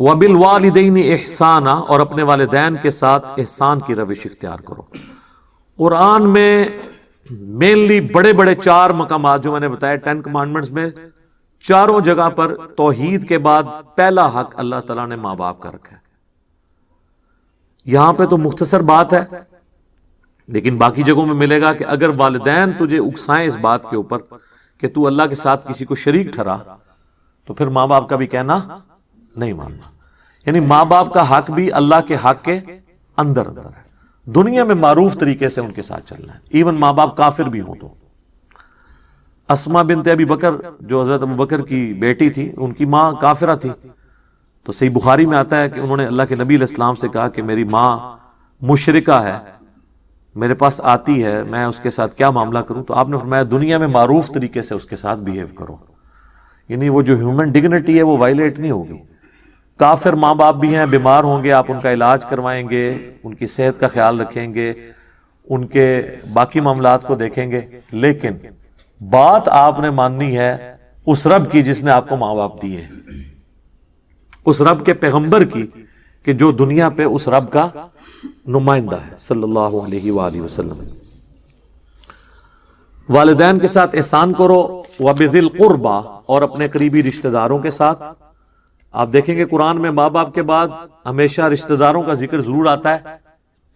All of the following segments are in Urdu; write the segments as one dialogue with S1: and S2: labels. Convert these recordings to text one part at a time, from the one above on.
S1: وَبِالْوَالِدَيْنِ احسانا، اور اپنے والدین کے ساتھ احسان کی روش اختیار کرو۔ قرآن میں مینلی بڑے بڑے 4 مقامات جو میں نے بتایا 10 کمانڈمنٹس میں، چاروں جگہ پر توحید کے بعد پہلا حق اللہ تعالیٰ نے ماں باپ کا رکھا ہے۔ یہاں پہ تو مختصر بات ہے، لیکن باقی جگہوں میں ملے گا کہ اگر والدین تجھے اکسائیں اس بات کے اوپر کہ تو اللہ کے ساتھ کسی کو شریک ٹھہرا، تو پھر ماں باپ کا بھی کہنا نہیں ماننا۔ یعنی ماں باپ کا حق بھی اللہ کے حق کے اندر ہے۔ دنیا میں معروف طریقے سے ان کے ساتھ چلنا ہے، ایون ماں باپ کافر بھی ہوں تو۔ اسما بنت ابی بکر جو حضرت ابو بکر کی بیٹی تھی، ان کی ماں کافرہ تھی، تو صحیح بخاری میں آتا ہے کہ انہوں نے اللہ کے نبی علیہ السلام سے کہا کہ میری ماں مشرکہ ہے، میرے پاس آتی ہے، میں اس کے ساتھ کیا معاملہ کروں؟ تو آپ نے فرمایا دنیا میں معروف طریقے سے اس کے ساتھ بیہیو کرو، یعنی وہ جو ہیومن ڈگنیٹی ہے وہ وائلیٹ نہیں ہوگی۔ کافر ماں باپ بھی ہیں، بیمار ہوں گے، آپ ان کا علاج کروائیں گے، ان کی صحت کا خیال رکھیں گے، ان کے باقی معاملات کو دیکھیں گے، لیکن بات آپ نے ماننی ہے اس رب کی جس نے آپ کو ماں باپ دیے ہیں، اس رب کے پیغمبر کی کہ جو دنیا پہ اس رب کا نمائندہ ہے صلی اللہ علیہ وآلہ وسلم۔ والدین کے ساتھ احسان کرو، وَبِذِي الْقُرْبَى، اور اپنے قریبی رشتہ داروں کے ساتھ۔ آپ دیکھیں گے قرآن میں ماں باپ کے بعد ہمیشہ رشتہ داروں کا ذکر ضرور آتا ہے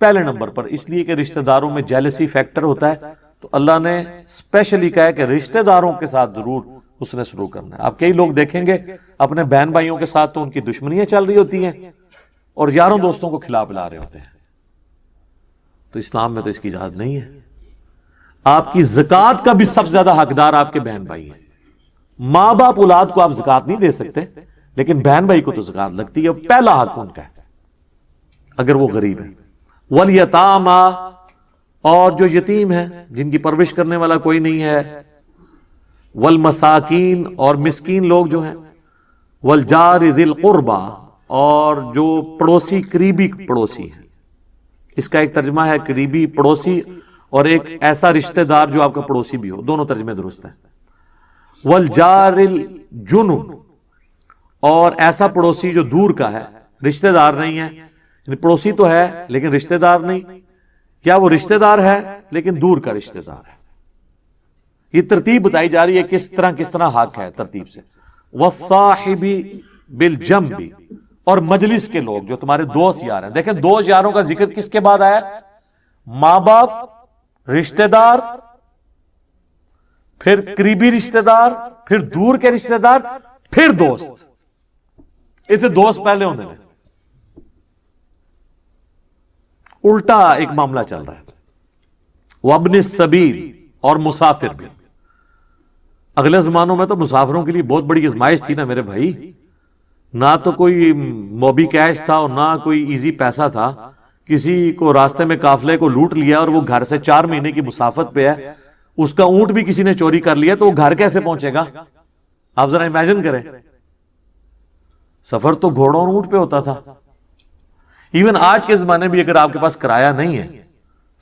S1: پہلے نمبر پر، اس لیے کہ رشتہ داروں میں جیلسی فیکٹر ہوتا ہے، تو اللہ نے اسپیشلی کہا ہے کہ رشتہ داروں کے ساتھ ضرور اس نے شروع کرنا ہے۔ آپ کئی لوگ دیکھیں گے اپنے بہن بھائیوں کے ساتھ تو ان کی دشمنیاں چل رہی ہوتی ہیں اور یاروں دوستوں کو کھلا پلا رہے ہوتے ہیں، تو اسلام میں تو اس کی اجازت نہیں ہے۔ آپ کی زکوٰۃ کا بھی سب سے زیادہ حقدار آپ کے بہن بھائی ہیں۔ ماں باپ اولاد کو آپ زکوٰۃ نہیں دے سکتے، لیکن بہن بھائی کو تو زکوٰۃ لگتی ہے، پہلا حق ان کا ہے اگر وہ غریب ہے۔ وَالْيَتَامَى، اور جو یتیم ہیں جن کی پرورش کرنے والا کوئی نہیں ہے، وَالْمَسَاكِينَ، اور مسکین لوگ جو ہیں، وَالْجَارِ ذِي الْقُرْبَى، اور جو پڑوسی قریبی پڑوسی ہیں۔ اس کا ایک ترجمہ ہے قریبی پڑوسی، اور ایک ایسا رشتہ دار جو آپ کا پڑوسی بھی ہو، دونوں ترجمے درست ہیں۔ وَالْجَارِ الْجُنُبِ، اور ایسا پڑوسی جو دور کا ہے، رشتہ دار نہیں ہے، یعنی پڑوسی تو ہے لیکن رشتہ دار نہیں، یا وہ رشتہ دار ہے لیکن دور کا رشتہ دار ہے۔ یہ ترتیب بتائی جا رہی ہے کس طرح حق ہے ترتیب سے۔ وَالصَّاحِبِ بِالْجَنبِ، اور مجلس کے لوگ جو تمہارے دوست یار ہیں۔ دیکھیں دوست یاروں کا ذکر کس کے بعد آیا؟ ماں باپ، رشتہ دار، پھر قریبی رشتہ دار، پھر دور کے رشتہ دار، پھر دوست۔ اسے دوست پہلے ہونے میں الٹا ایک معاملہ چل رہا ہے۔ وابن السبیل، اور مسافر بھی۔ اگلے زمانوں میں تو مسافروں کے لیے بہت بڑی آزمائش تھی نا میرے بھائی، نہ تو کوئی موبی کیش تھا اور نہ کوئی ایزی پیسہ تھا۔ کسی کو راستے میں قافلے کو لوٹ لیا اور وہ گھر سے 4 مہینے کی مسافت پہ ہے، اس کا اونٹ بھی کسی نے چوری کر لیا، تو وہ گھر کیسے پہنچے گا؟ آپ ذرا امیجن کریں، سفر تو گھوڑوں اور اونٹ پہ ہوتا تھا۔ ایون آج کے زمانے بھی اگر آپ کے پاس کرایہ نہیں ہے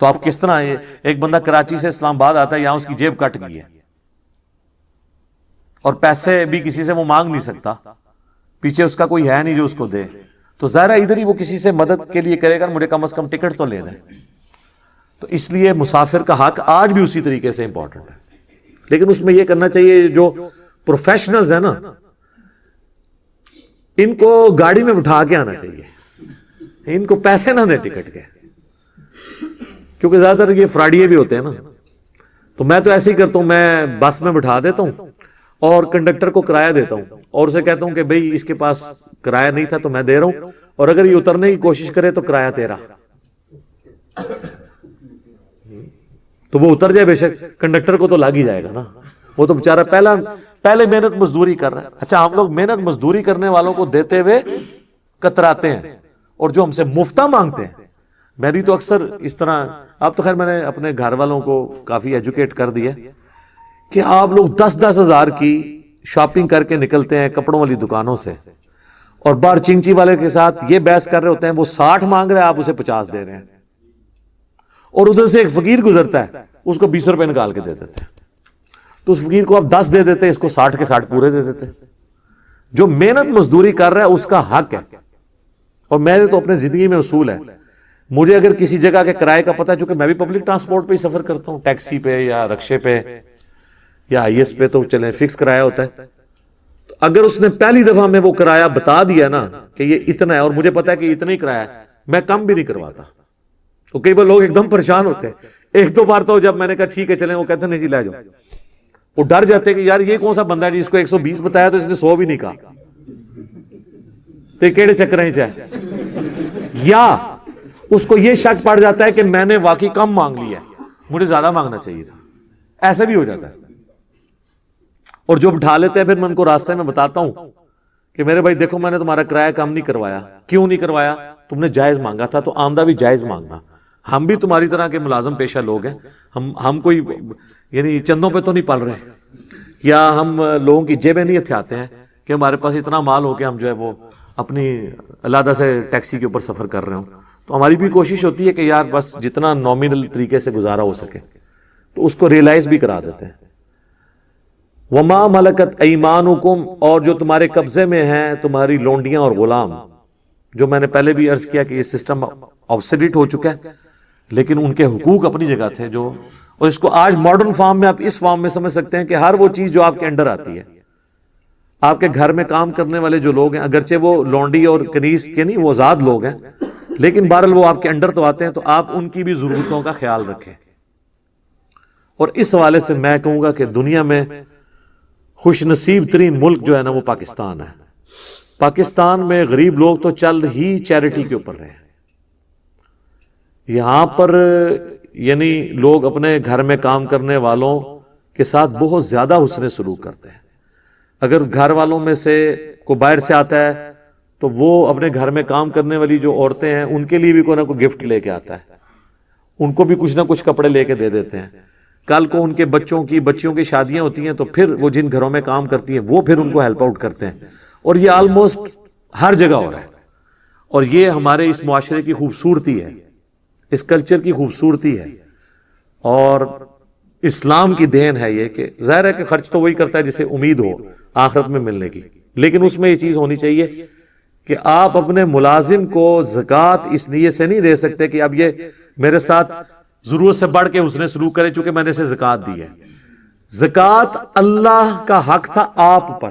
S1: تو آپ کس طرح، ایک بندہ کراچی سے اسلام آباد آتا ہے، یہاں اس کی جیب کٹ گئی ہے اور پیسے بھی کسی سے وہ مانگ نہیں سکتا، پیچھے اس کا کوئی ہے نہیں جو اس کو دے، تو ظاہر ہے ادھر ہی وہ کسی سے مدد کے لیے کرے گا، مجھے کم از کم ٹکٹ تو لے دیں۔ تو اس لیے مسافر کا حق آج بھی اسی طریقے سے امپورٹنٹ ہے، لیکن اس میں یہ کرنا چاہیے جو پروفیشنلز ہیں نا، ان کو گاڑی میں بٹھا کے آنا چاہیے، ان کو پیسے نہ دیں ٹکٹ کے، کیونکہ زیادہ تر یہ فراڈیے بھی ہوتے ہیں نا۔ تو میں تو ایسے ہی کرتا ہوں، میں بس میں بٹھا دیتا ہوں اور کنڈکٹر کو کرایہ دیتا ہوں اور اسے کہتا ہوں کہ بھئی اس کے پاس کرایہ نہیں تھا تو میں دے رہا ہوں، اور اگر یہ اترنے کی کوشش کرے تو کرایہ تیرا، تو وہ اتر جائے، بے شک کنڈکٹر کو تو لگ ہی جائے گا نا، وہ تو بیچارہ پہلے محنت مزدوری کر رہا ہے۔ اچھا، ہم لوگ محنت مزدوری کرنے والوں کو دیتے ہوئے کتراتے ہیں، اور جو ہم سے مفتہ مانگتے ہیں، میری تو اکثر اس طرح، اب تو خیر میں نے اپنے گھر والوں کو کافی ایجوکیٹ کر دیا کہ آپ لوگ 10-10 ہزار کی شاپنگ کر کے نکلتے ہیں کپڑوں والی دکانوں سے، اور باہر چنگچی والے کے ساتھ یہ بحث کر رہے ہوتے ہیں، وہ 60 مانگ رہے ہیں، آپ اسے 50 دے رہے ہیں، اور ادھر سے ایک فقیر گزرتا ہے، اس کو 20 روپے نکال کے دے دیتے ہیں، تو اس فقیر کو آپ 10 دے دیتے، اس کو 60 کے 60 پورے دے دیتے۔ جو محنت مزدوری کر رہا ہے اس کا حق ہے. اور میرے تو اپنے زندگی میں اصول ہے, مجھے اگر کسی جگہ کے کرائے کا پتہ ہے, چونکہ میں بھی پبلک ٹرانسپورٹ پہ ہی سفر کرتا ہوں, ٹیکسی پہ یا رکشے پہ یا آئی ایس پہ, تو چلیں فکس کرایہ ہوتا ہے. تو اگر اس نے پہلی دفعہ میں وہ کرایہ بتا دیا نا کہ یہ اتنا ہے, اور مجھے پتا ہے کہ اتنا ہی کرایہ ہے, میں کم بھی نہیں کرواتا. تو کئی بار لوگ ایک دم پریشان ہوتے ہیں. ایک دو بار تو جب میں نے کہا ٹھیک ہے چلیں, وہ کہتے ہیں نہیں جی لے جاؤ, وہ ڈر جاتے ہیں کہ یار یہ کون سا بندہ ہے جس کو 120 بتایا تو اس نے 100 بھی نہیں کہا, تو یہ کیڑے چکر ہیں چاہے. یا اس کو یہ شک پڑ جاتا ہے کہ میں نے واقعی کم مانگ لیا ہے, مجھے زیادہ مانگنا چاہیے تھا, ایسا بھی ہو جاتا ہے. اور جو بٹھا لیتے ہیں پھر میں ان کو راستے میں بتاتا ہوں کہ میرے بھائی دیکھو میں نے تمہارا کرایہ کم نہیں کروایا. کیوں نہیں کروایا؟ تم نے جائز مانگا تھا, تو آمدہ بھی جائز مانگنا. ہم بھی تمہاری طرح کے ملازم پیشہ لوگ ہیں, ہم کوئی یعنی چندوں پہ تو نہیں پل رہے, یا ہم لوگوں کی جیبیں نہیں ہتھیاتے ہیں کہ ہمارے پاس اتنا مال ہو کہ ہم جو ہے وہ اپنی علیحدہ سے ٹیکسی کے اوپر سفر کر رہے ہوں. تو ہماری بھی کوشش ہوتی ہے کہ یار بس جتنا نامینل طریقے سے گزارا ہو سکے, تو اس کو ریئلائز بھی کرا دیتے ہیں. وما ملکت ایمانکم, اور جو تمہارے قبضے میں ہیں تمہاری لونڈیاں اور غلام, جو میں نے پہلے بھی عرض کیا کہ یہ سسٹم آبسلیٹ ہو چکا ہے, لیکن ان کے حقوق اپنی جگہ تھے. جو اور اس کو آج ماڈرن فارم میں آپ اس فارم میں سمجھ سکتے ہیں کہ ہر وہ چیز جو آپ کے انڈر آتی ہے, آپ کے گھر میں کام کرنے والے جو لوگ ہیں, اگرچہ وہ لونڈی اور کنیز کے نہیں, وہ آزاد لوگ ہیں, لیکن بہرحال وہ آپ کے انڈر تو آتے ہیں, تو آپ ان کی بھی ضرورتوں کا خیال رکھیں. اور اس حوالے سے میں کہوں گا کہ دنیا میں خوش نصیب ترین ملک جو ہے نا وہ پاکستان ہے. پاکستان میں غریب لوگ تو چل ہی چیریٹی کے اوپر رہے ہیں. یہاں پر یعنی لوگ اپنے گھر میں کام کرنے والوں کے ساتھ بہت زیادہ حسن سلوک کرتے ہیں. اگر گھر والوں میں سے کوئی باہر سے آتا ہے تو وہ اپنے گھر میں کام کرنے والی جو عورتیں ہیں ان کے لیے بھی کوئی نہ کوئی گفٹ لے کے آتا ہے, ان کو بھی کچھ نہ کچھ کپڑے لے کے دے دیتے ہیں. کل کو ان کے بچیوں کی شادیاں ہوتی ہیں تو پھر وہ جن گھروں میں کام کرتی ہیں وہ پھر ان کو ہیلپ آؤٹ کرتے ہیں. اور یہ آلموسٹ ہر جگہ ہو رہا ہے, اور یہ ہمارے اس معاشرے کی خوبصورتی ہے, اس کلچر کی خوبصورتی ہے, اور اسلام کی دین ہے یہ کہ ظاہر ہے کہ خرچ تو وہی کرتا ہے جسے امید ہو آخرت میں ملنے کی, لیکن اس میں یہ چیز ہونی چاہیے کہ آپ اپنے ملازم کو زکوٰۃ اس نیت سے نہیں دے سکتے کہ اب یہ میرے ساتھ ضرورت سے بڑھ کے اس نے سلوک کرے چونکہ میں نے اسے زکوٰۃ دی ہے. زکوٰۃ اللہ کا حق تھا آپ پر,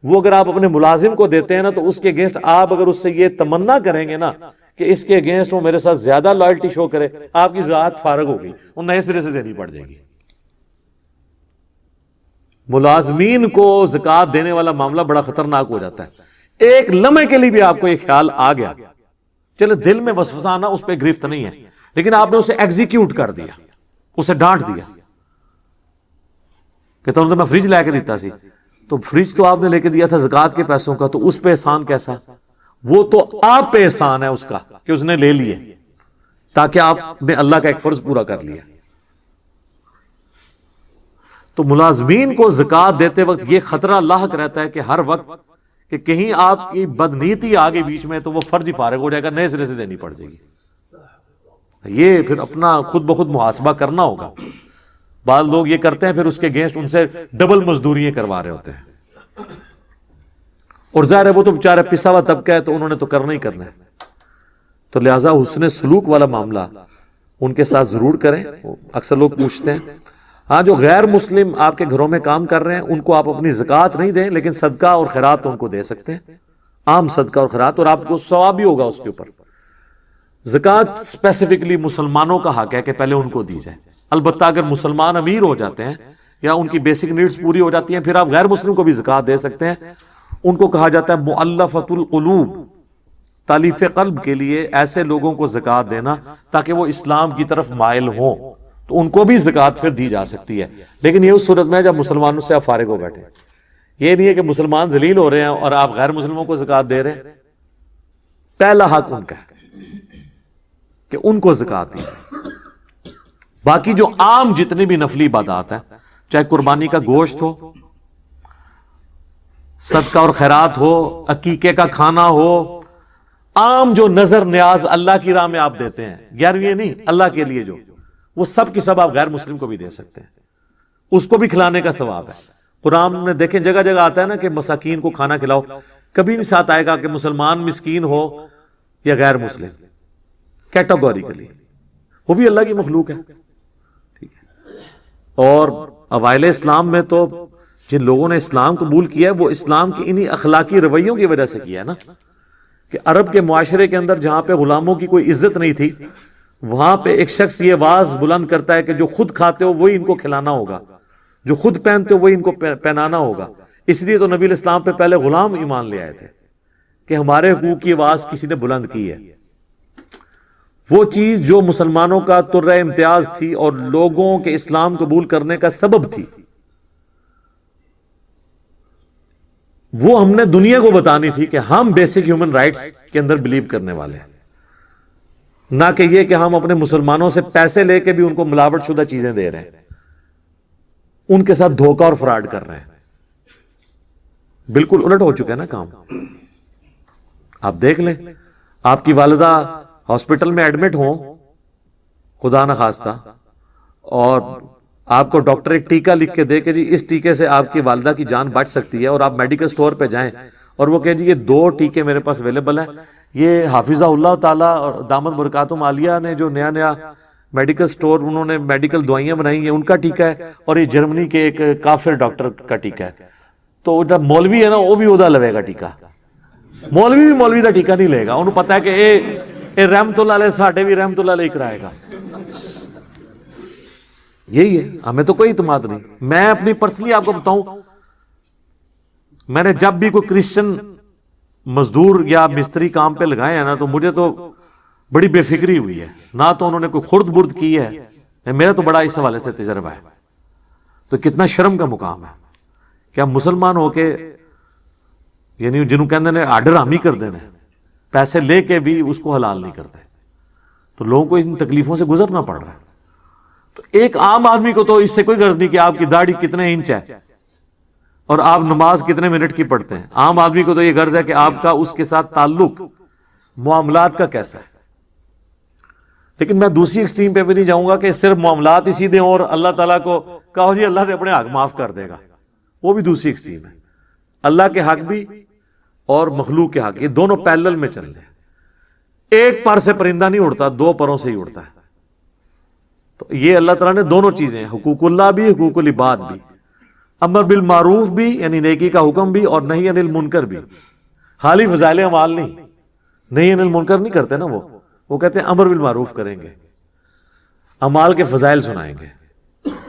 S1: وہ اگر آپ اپنے ملازم کو دیتے ہیں نا تو اس کے اگینسٹ آپ اگر اس سے یہ تمنا کریں گے نا کہ اس کے اگینسٹ وہ میرے ساتھ زیادہ لائلٹی شو کرے, آپ کی زکوٰۃ فارغ ہوگی, وہ نئے سرے سے دینی پڑ جائے گی. ملازمین کو زکوٰۃ دینے والا معاملہ بڑا خطرناک ہو جاتا ہے. ایک لمحے کے لیے بھی آپ کو یہ خیال آ گیا, چلے دل میں وسوسہ آنا اس پہ گرفت نہیں ہے, لیکن آپ نے اسے ایگزیکیوٹ کر دیا, اسے ڈانٹ دیا کہ تم نے میں فریج لے کے دیتا سی, تو فریج تو آپ نے لے کے دیا تھا زکوٰۃ کے پیسوں کا, تو اس پہ احسان کیسا؟ وہ تو آپ پہ احسان ہے اس کا کہ اس نے لے لیے, تاکہ آپ نے اللہ کا ایک فرض پورا کر لیا. تو ملازمین کو زکوٰۃ دیتے وقت یہ خطرہ لاحق رہتا ہے کہ ہر وقت کہ کہیں آپ کی بدنیتی آگے بیچ میں تو وہ فرض ہی فارغ ہو جائے گا, نئے سرے سے دینی پڑ جائے گی. یہ پھر اپنا خود بخود محاسبہ کرنا ہوگا. بعض لوگ یہ کرتے ہیں پھر اس کے اگینسٹ ان سے ڈبل مزدوریاں کروا رہے ہوتے ہیں, اور ظاہر ہے وہ تو بیچارہ پسا ہوا طبقہ ہے تو انہوں نے تو کرنا ہی کرنا ہے. تو لہٰذا حسن سلوک والا معاملہ ان کے ساتھ ضرور کریں. اکثر لوگ پوچھتے ہیں, ہاں جو غیر مسلم آپ کے گھروں میں کام کر رہے ہیں ان کو آپ اپنی زکوٰۃ نہیں دیں, لیکن صدقہ اور خیرات ان کو دے سکتے ہیں, عام صدقہ اور خیرات, اور آپ کو ثواب بھی ہوگا اس کے اوپر. زکوٰۃ اسپیسیفکلی مسلمانوں کا حق ہے کہ پہلے ان کو دی جائے. البتہ اگر مسلمان امیر ہو جاتے ہیں یا ان کی بیسک نیڈز پوری ہو جاتی ہیں پھر آپ غیر مسلم کو بھی زکوٰۃ دے سکتے ہیں. ان کو کہا جاتا ہے مؤلفۃ القلوب, تالیف قلب کے لیے ایسے لوگوں کو زکوٰۃ دینا تاکہ وہ اسلام کی طرف مائل ہوں, تو ان کو بھی زکوٰۃ پھر دی جا سکتی ہے. لیکن یہ اس صورت میں جب مسلمانوں سے آپ فارغ ہو بیٹھے, یہ نہیں ہے کہ مسلمان ذلیل ہو رہے ہیں اور آپ غیر مسلموں کو زکوٰۃ دے رہے ہیں. پہلا حق ان کا ہے کہ ان کو زکوٰۃ دی. باقی جو عام جتنی بھی نفلی عبادات ہیں, چاہے قربانی کا گوشت ہو, صدقہ اور خیرات ہو, عقیقے کا کھانا ہو, عام جو نظر نیاز اللہ کی راہ میں آپ دیتے ہیں, 11ویں نہیں اللہ کے لیے جو, وہ سب کی سب آپ غیر مسلم کو بھی دے سکتے ہیں, اس کو بھی کھلانے کا ثواب ہے. قرآن میں دیکھیں جگہ جگہ آتا ہے نا کہ مساکین کو کھانا کھلاؤ، کبھی نہیں ساتھ آئے گا کہ مسلمان مسکین ہو یا غیر مسلم، کیٹاگوریکلی، وہ بھی اللہ کی مخلوق ہے. ٹھیک ہے. اور اوائل اسلام میں تو جن لوگوں نے اسلام قبول کیا ہے وہ اسلام کی انہی اخلاقی رویوں کی وجہ سے کیا ہے نا، کہ عرب کے معاشرے کے اندر جہاں پہ غلاموں کی کوئی عزت نہیں تھی، وہاں پہ ایک شخص یہ آواز بلند کرتا ہے کہ جو خود کھاتے ہو وہی ان کو کھلانا ہوگا، جو خود پہنتے ہو وہی ان کو پہنانا ہوگا. اس لیے تو نبی الاسلام پہ پہلے غلام ایمان لے آئے تھے کہ ہمارے حقوق کی آواز کسی نے بلند کی ہے. وہ چیز جو مسلمانوں کا ترہ امتیاز تھی اور لوگوں کے اسلام قبول کرنے کا سبب تھی، وہ ہم نے دنیا کو بتانی تھی کہ ہم بیسک ہیومن رائٹس کے اندر بلیو کرنے والے ہیں، نہ کہ یہ کہ ہم اپنے مسلمانوں سے پیسے لے کے بھی ان کو ملاوٹ شدہ چیزیں دے رہے ہیں، ان کے ساتھ دھوکہ اور فراڈ کر رہے ہیں. بالکل الٹ ہو چکا ہے نا کام. آپ دیکھ لیں، آپ کی والدہ ہاسپٹل میں ایڈمٹ ہوں خدا نہ خواستہ، اور آپ کو ڈاکٹر ایک ٹیکہ لکھ کے دے کہ جی اس ٹیکے سے آپ کی والدہ کی جان بچ سکتی ہے، اور آپ میڈیکل سٹور پہ جائیں اور وہ کہیں جی یہ 2 ٹیکے میرے پاس اویلیبل ہیں، یہ حافظہ اللہ تعالیٰ اور دامت برکاتہم عالیہ نے جو نیا میڈیکل سٹور انہوں نے میڈیکل دوائیاں بنائی ہیں ان کا ٹیکہ ہے، اور یہ جرمنی کے ایک کافر ڈاکٹر کا ٹیکہ ہے. تو جب مولوی ہے نا وہ بھی ادا لوے گا ٹیکہ، مولوی بھی مولوی کا ٹیکہ نہیں لے گا، انہوں پتا ہے کہ اے رحمت اللہ علیہ ساڈے بھی رحمت اللہ علیہ کرائے گا. یہی ہے، ہمیں تو کوئی اعتماد نہیں. میں اپنی پرسنلی آپ کو بتاؤں، میں نے جب بھی کوئی کرسچن مزدور یا مستری کام پہ لگائے ہیں نا تو مجھے تو بڑی بے فکری ہوئی ہے، نہ تو انہوں نے کوئی خرد برد کی ہے، میرا تو بڑا اس حوالے سے تجربہ ہے. تو کتنا شرم کا مقام ہے کہ ہم مسلمان ہو کے، یعنی جنہوں کہتے ہیں آرڈر ہم ہی کر دینے، پیسے لے کے بھی اس کو حلال نہیں کرتے. تو لوگوں کو ان تکلیفوں سے گزرنا پڑ رہا ہے. تو ایک عام آدمی کو تو اس سے کوئی غرض نہیں کہ آپ کی داڑھی کتنے انچ ہے اور آپ نماز کتنے منٹ کی پڑھتے ہیں. عام آدمی کو تو یہ غرض ہے کہ آپ کا اس کے ساتھ تعلق معاملات کا کیسا ہے. لیکن میں دوسری ایکسٹریم پہ بھی نہیں جاؤں گا کہ صرف معاملات ہی سیدھے اور اللہ تعالیٰ کو کہو جی اللہ سے اپنے حق معاف کر دے گا، وہ بھی دوسری ایکسٹریم ہے. اللہ کے حق بھی اور مخلوق کے حق، یہ دونوں پیرلل میں چل رہے ہیں. ایک پر سے پرندہ نہیں اڑتا، 2 پروں سے ہی اڑتا ہے. تو یہ اللہ تعالیٰ نے دونوں چیزیں، حقوق اللہ بھی حقوق العباد بھی، امر بالمعروف بھی یعنی نیکی کا حکم بھی، اور نہی عن المنکر بھی. خالی فضائل اعمال نہیں، نہی عن المنکر نہیں کرتے نا، وہ کہتے ہیں امر بالمعروف کریں گے، اعمال کے فضائل سنائیں گے.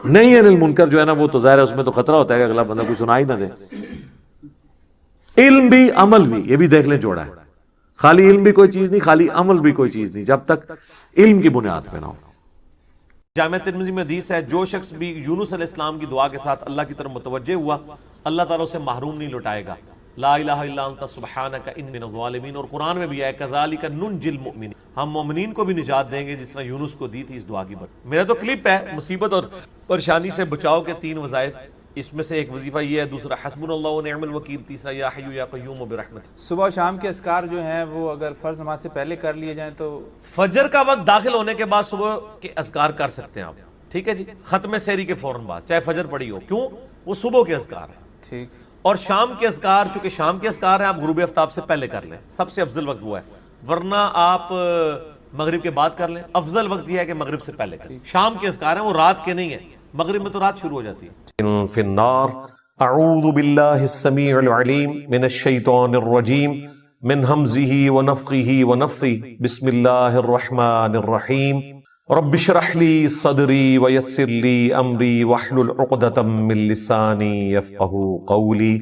S1: نہی عن المنکر جو ہے نا وہ تو ظاہر ہے اس میں تو خطرہ ہوتا ہے کہ اگلا بندہ کوئی سنا ہی نہ دے. علم بھی عمل بھی، یہ بھی دیکھ لیں جوڑا ہے. خالی علم بھی کوئی چیز نہیں، خالی عمل بھی کوئی چیز نہیں جب تک علم کی بنیاد پہ نہ ہو. جامع ترمذی میں حدیث ہے، جو شخص بھی یونس علیہ السلام کی دعا کے ساتھ اللہ کی طرف متوجہ ہوا اللہ تعالیٰ اسے محروم نہیں لوٹائے گا. لا الہ الا انت سبحانک انی من الظالمین. اور قرآن میں بھی ہے کذالک ننجی المؤمنین، ہم مومنین کو بھی نجات دیں گے جس طرح یونس کو دی تھی اس دعا کی برکت. میرا تو کلپ ہے مصیبت اور پریشانی سے بچاؤ کے 3 وظائف، اس میں سے ایک وظیفہ یہ ہے، دوسرا حسبنا اللہ و نعم الوکیل، تیسرا یا حی یا قیوم برحمتہ.
S2: صبح و شام کے اذکار جو ہیں وہ اگر فرض نماز سے پہلے کر لیے جائیں تو
S1: فجر کا وقت داخل ہونے کے بعد صبح کے اذکار کر سکتے ہیں آپ. ٹھیک ہے جی، ختم سحری کے فوراً بعد، چاہے فجر پڑی ہو، کیوں؟ وہ صبح کے اذکار ہیں.
S2: ٹھیک.
S1: اور شام کے اذکار، چونکہ شام کے اذکار ہیں، آپ غروب آفتاب سے پہلے کر لیں، سب سے افضل وقت وہ ہے. ورنہ آپ مغرب کے بعد کر لیں، افضل وقت یہ ہے کہ مغرب سے پہلے کریں. شام کے اذکار ہیں وہ رات کے نہیں ہیں، مغرب میں تو رات شروع ہو جاتی ہے. فی النار. اعوذ باللہ السمیع العلیم من الشیطان الرجیم من ہمزہ ونفخہ ونفثہ. بسم اللہ الرحمن الرحیم. رب اشرح لی صدری ویسر لی امری واحلل عقدۃ من لسانی یفقہوا قولی.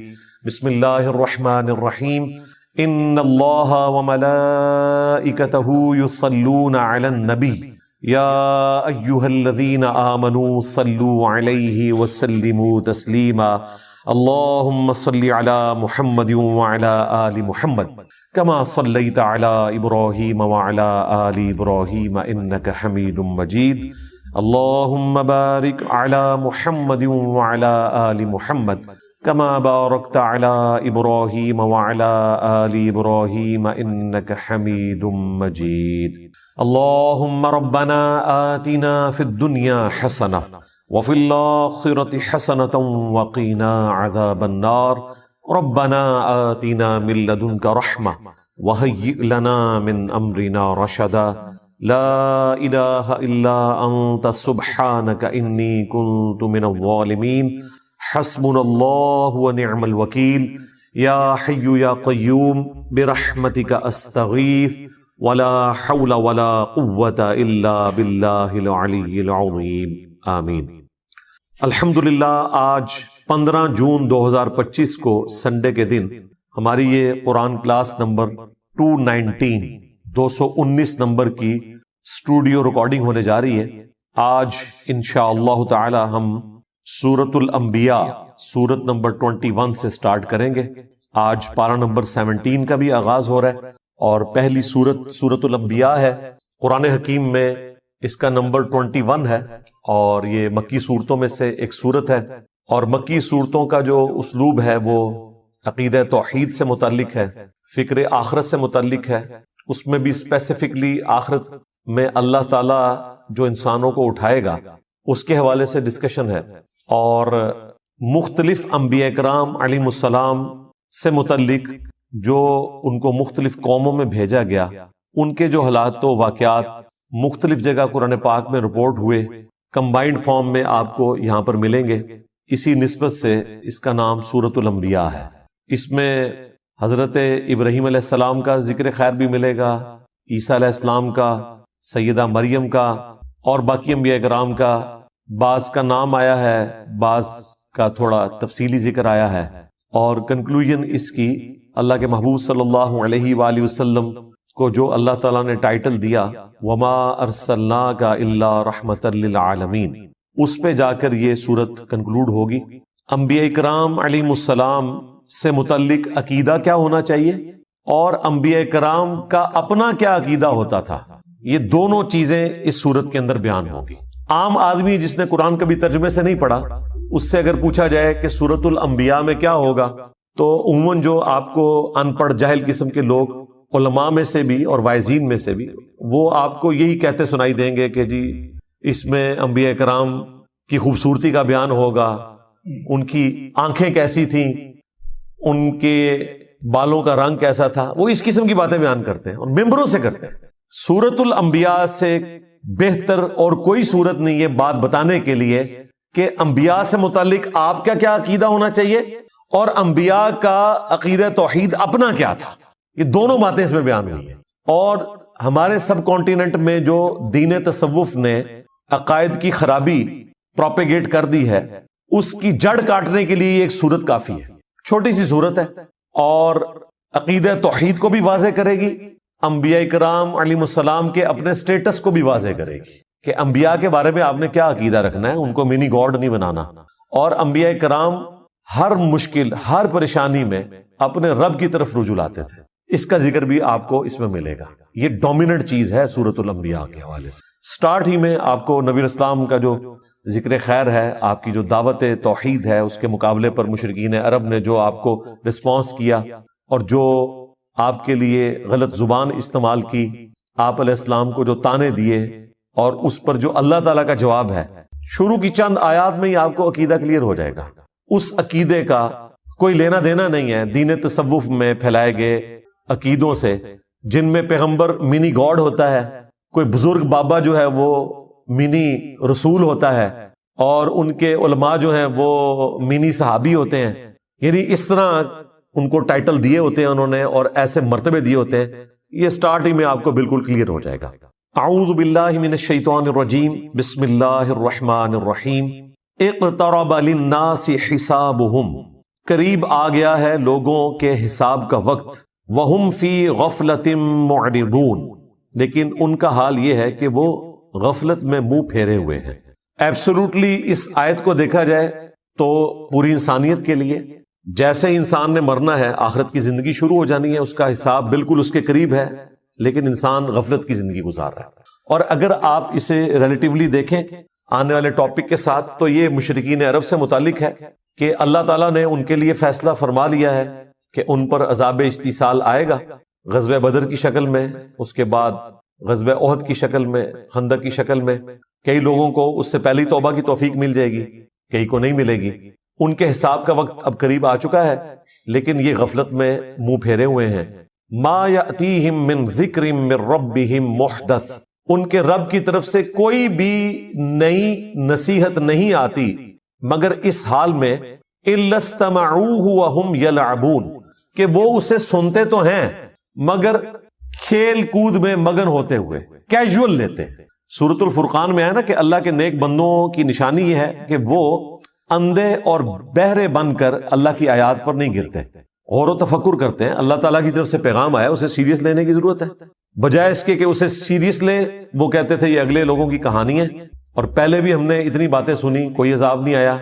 S1: بسم اللہ الرحمن الرحیم. ان اللہ وملائکتہ یصلون علی النبی یا ایہا الذین آمنوا صلوا علیہ وسلموا تسلیما. اللہم صل علی محمد وعلی آل محمد كما صليت على إبراهيم وعلى آل إبراهيم إنك حميد مجيد. اللهم بارك على محمد وعلى آل محمد كما باركت على إبراهيم وعلى آل إبراهيم إنك حميد مجيد. اللهم ربنا آتنا في الدنيا حسنة وفی الآخرۃ حسنۃ وقنا عذاب النار ربنا آتنا من لدنک رحمۃ وہیئ لنا من امرنا رشدا لا الہ الا انت سبحانک انی کنت من الظالمین حسبنا اللہ ونعم الوکیل یا حی یا قیوم برحمتک استغیث ولا حول ولا قوة الا باللہ العلی العظیم آمین۔ الحمدللہ آج 15 جون 2025 کو سنڈے کے دن ہماری یہ قرآن کلاس نمبر 219 نمبر کی اسٹوڈیو ریکارڈنگ ہونے جا رہی ہے۔ آج انشاءاللہ تعالی ہم سورۃ الانبیاء سورت نمبر 21 سے سٹارٹ کریں گے۔ آج پارہ نمبر 17 کا بھی آغاز ہو رہا ہے اور پہلی سورت الانبیاء ہے۔ قرآن حکیم میں اس کا نمبر 21 ہے اور یہ مکی صورتوں میں سے ایک صورت ہے، اور مکی صورتوں کا جو اسلوب ہے وہ عقیدہ توحید سے متعلق ہے، فکر آخرت سے متعلق ہے۔ اس میں بھی اسپیسیفکلی آخرت میں اللہ تعالیٰ جو انسانوں کو اٹھائے گا اس کے حوالے سے ڈسکشن ہے، اور مختلف انبیاء کرام علیہ السلام سے متعلق جو ان کو مختلف قوموں میں بھیجا گیا، ان کے جو حالات و واقعات مختلف جگہ قرآن پاک میں رپورٹ ہوئے، کمبائنڈ فارم میں آپ کو یہاں پر ملیں گے۔ اسی نسبت سے اس کا نام سورۃ الانبیاء ہے۔ اس میں حضرت ابراہیم علیہ السلام کا ذکر خیر بھی ملے گا، عیسیٰ علیہ السلام کا، سیدہ مریم کا، اور باقی انبیاء کرام کا۔ بعض کا نام آیا ہے، بعض کا تھوڑا تفصیلی ذکر آیا ہے، اور کنکلوژن اس کی اللہ کے محبوب صلی اللہ علیہ وآلہ وسلم کو جو اللہ تعالیٰ نے ٹائٹل دیا وما ارسلناک الا رحمۃ للعالمین، اس پہ جا کر یہ سورت کنکلوڈ ہوگی۔ انبیاء کرام علیہ السلام سے متعلق عقیدہ کیا ہونا چاہیے اور انبیاء کرام کا اپنا کیا عقیدہ ہوتا تھا، یہ دونوں چیزیں اس سورت کے اندر بیان ہوگی۔ عام آدمی جس نے قرآن کبھی ترجمے سے نہیں پڑھا، اس سے اگر پوچھا جائے کہ سورۃ الانبیاء میں کیا ہوگا، تو عموماً جو آپ کو ان پڑھ جاہل قسم کے لوگ علماء میں سے بھی اور واعظین میں سے بھی، وہ آپ کو یہی کہتے سنائی دیں گے کہ جی اس میں انبیاء کرام کی خوبصورتی کا بیان ہوگا، ان کی آنکھیں کیسی تھیں، ان کے بالوں کا رنگ کیسا تھا۔ وہ اس قسم کی باتیں بیان کرتے ہیں اور ممبروں سے کرتے ہیں۔ سورۃ الانبیاء سے بہتر اور کوئی صورت نہیں ہے بات بتانے کے لیے کہ انبیاء سے متعلق آپ کا کیا عقیدہ ہونا چاہیے اور انبیاء کا عقیدہ توحید اپنا کیا تھا۔ یہ دونوں باتیں اس میں بیان ہوئی ہیں، اور ہمارے سب کانٹیننٹ میں جو دین تصوف نے عقائد کی خرابی پروپیگیٹ کر دی ہے، اس کی جڑ کاٹنے کے لیے ایک صورت کافی ہے، چھوٹی سی صورت ہے، اور عقیدہ توحید کو بھی واضح کرے گی، انبیاء کرام علیہ السلام کے اپنے سٹیٹس کو بھی واضح کرے گی کہ انبیاء کے بارے میں آپ نے کیا عقیدہ رکھنا ہے، ان کو منی گاڈ نہیں بنانا، اور انبیاء کرام ہر مشکل ہر پریشانی میں اپنے رب کی طرف رجوع لاتے تھے۔ اس کا ذکر بھی آپ کو اس میں ملے گا۔ یہ ڈومیننٹ چیز ہے سورۃ الانبیاء کے حوالے سے۔ سٹارٹ ہی میں آپ کو نبی اسلام کا جو ذکر خیر ہے، آپ کی جو دعوت توحید ہے، اس کے مقابلے پر مشرکین عرب نے جو آپ کو رسپانس کیا اور جو آپ کے لیے غلط زبان استعمال کی، آپ علیہ السلام کو جو تانے دیے، اور اس پر جو اللہ تعالیٰ کا جواب ہے، شروع کی چند آیات میں ہی آپ کو عقیدہ کلیئر ہو جائے گا۔ اس عقیدے کا کوئی لینا دینا نہیں ہے دین تصوف میں پھیلائے گئے عقیدوں سے، جن میں پیغمبر منی گاڈ ہوتا ہے، کوئی بزرگ بابا جو ہے وہ منی رسول ہوتا ہے، اور ان کے علماء جو ہیں وہ منی صحابی ہوتے ہیں۔ یعنی اس طرح ان کو ٹائٹل دیے ہوتے ہیں انہوں نے، اور ایسے مرتبے دیے ہوتے ہیں۔ یہ سٹارٹ ہی میں آپ کو بالکل کلیئر ہو جائے گا۔ اعوذ باللہ من الشیطان الرجیم، بسم اللہ الرحمن الرحیم۔ اقترب للناس حسابهم، قریب آ گیا ہے لوگوں کے حساب کا وقت، وہم فی غفلۃ معرضون، لیکن ان کا حال یہ ہے کہ وہ غفلت میں منہ پھیرے ہوئے ہیں۔ ایبسولوٹلی اس آیت کو دیکھا جائے تو پوری انسانیت کے لیے جیسے انسان نے مرنا ہے، آخرت کی زندگی شروع ہو جانی ہے، اس کا حساب بالکل اس کے قریب ہے، لیکن انسان غفلت کی زندگی گزار رہا ہے۔ اور اگر آپ اسے ریلیٹیولی دیکھیں آنے والے ٹاپک کے ساتھ، تو یہ مشرکین عرب سے متعلق ہے کہ اللہ تعالیٰ نے ان کے لیے فیصلہ فرما لیا ہے کہ ان پر عذاب استیصال آئے گا، غزوہ بدر کی شکل میں، اس کے بعد غزوہ احد کی شکل میں، خندق کی شکل میں، کئی لوگوں کو اس سے پہلی توبہ کی توفیق مل جائے گی، کئی کو نہیں ملے گی. ان کے حساب کا وقت اب قریب آ چکا ہے، لیکن یہ غفلت میں منہ پھیرے ہوئے ہیں. ما یأتیہم من ذکر من ربہم محدث، ان کے رب کی طرف سے کوئی بھی نئی نصیحت نہیں آتی مگر اس حال میں الا استمعوہ وہم یلعبون، کہ وہ اسے سنتے تو ہیں مگر کھیل کود میں مگن ہوتے ہوئے، کیجول لیتے. سورۃ الفرقان میں ہے نا کہ اللہ کے نیک بندوں کی نشانی یہ ہے کہ وہ اندھے اور بہرے بن کر اللہ کی آیات پر نہیں گرتے، غور و تفکر کرتے ہیں. اللہ تعالیٰ کی طرف سے پیغام آیا، اسے سیریس لینے کی ضرورت ہے. بجائے اس کے کہ اسے سیریس لے، وہ کہتے تھے یہ اگلے لوگوں کی کہانی ہے، اور پہلے بھی ہم نے اتنی باتیں سنی، کوئی عذاب نہیں آیا.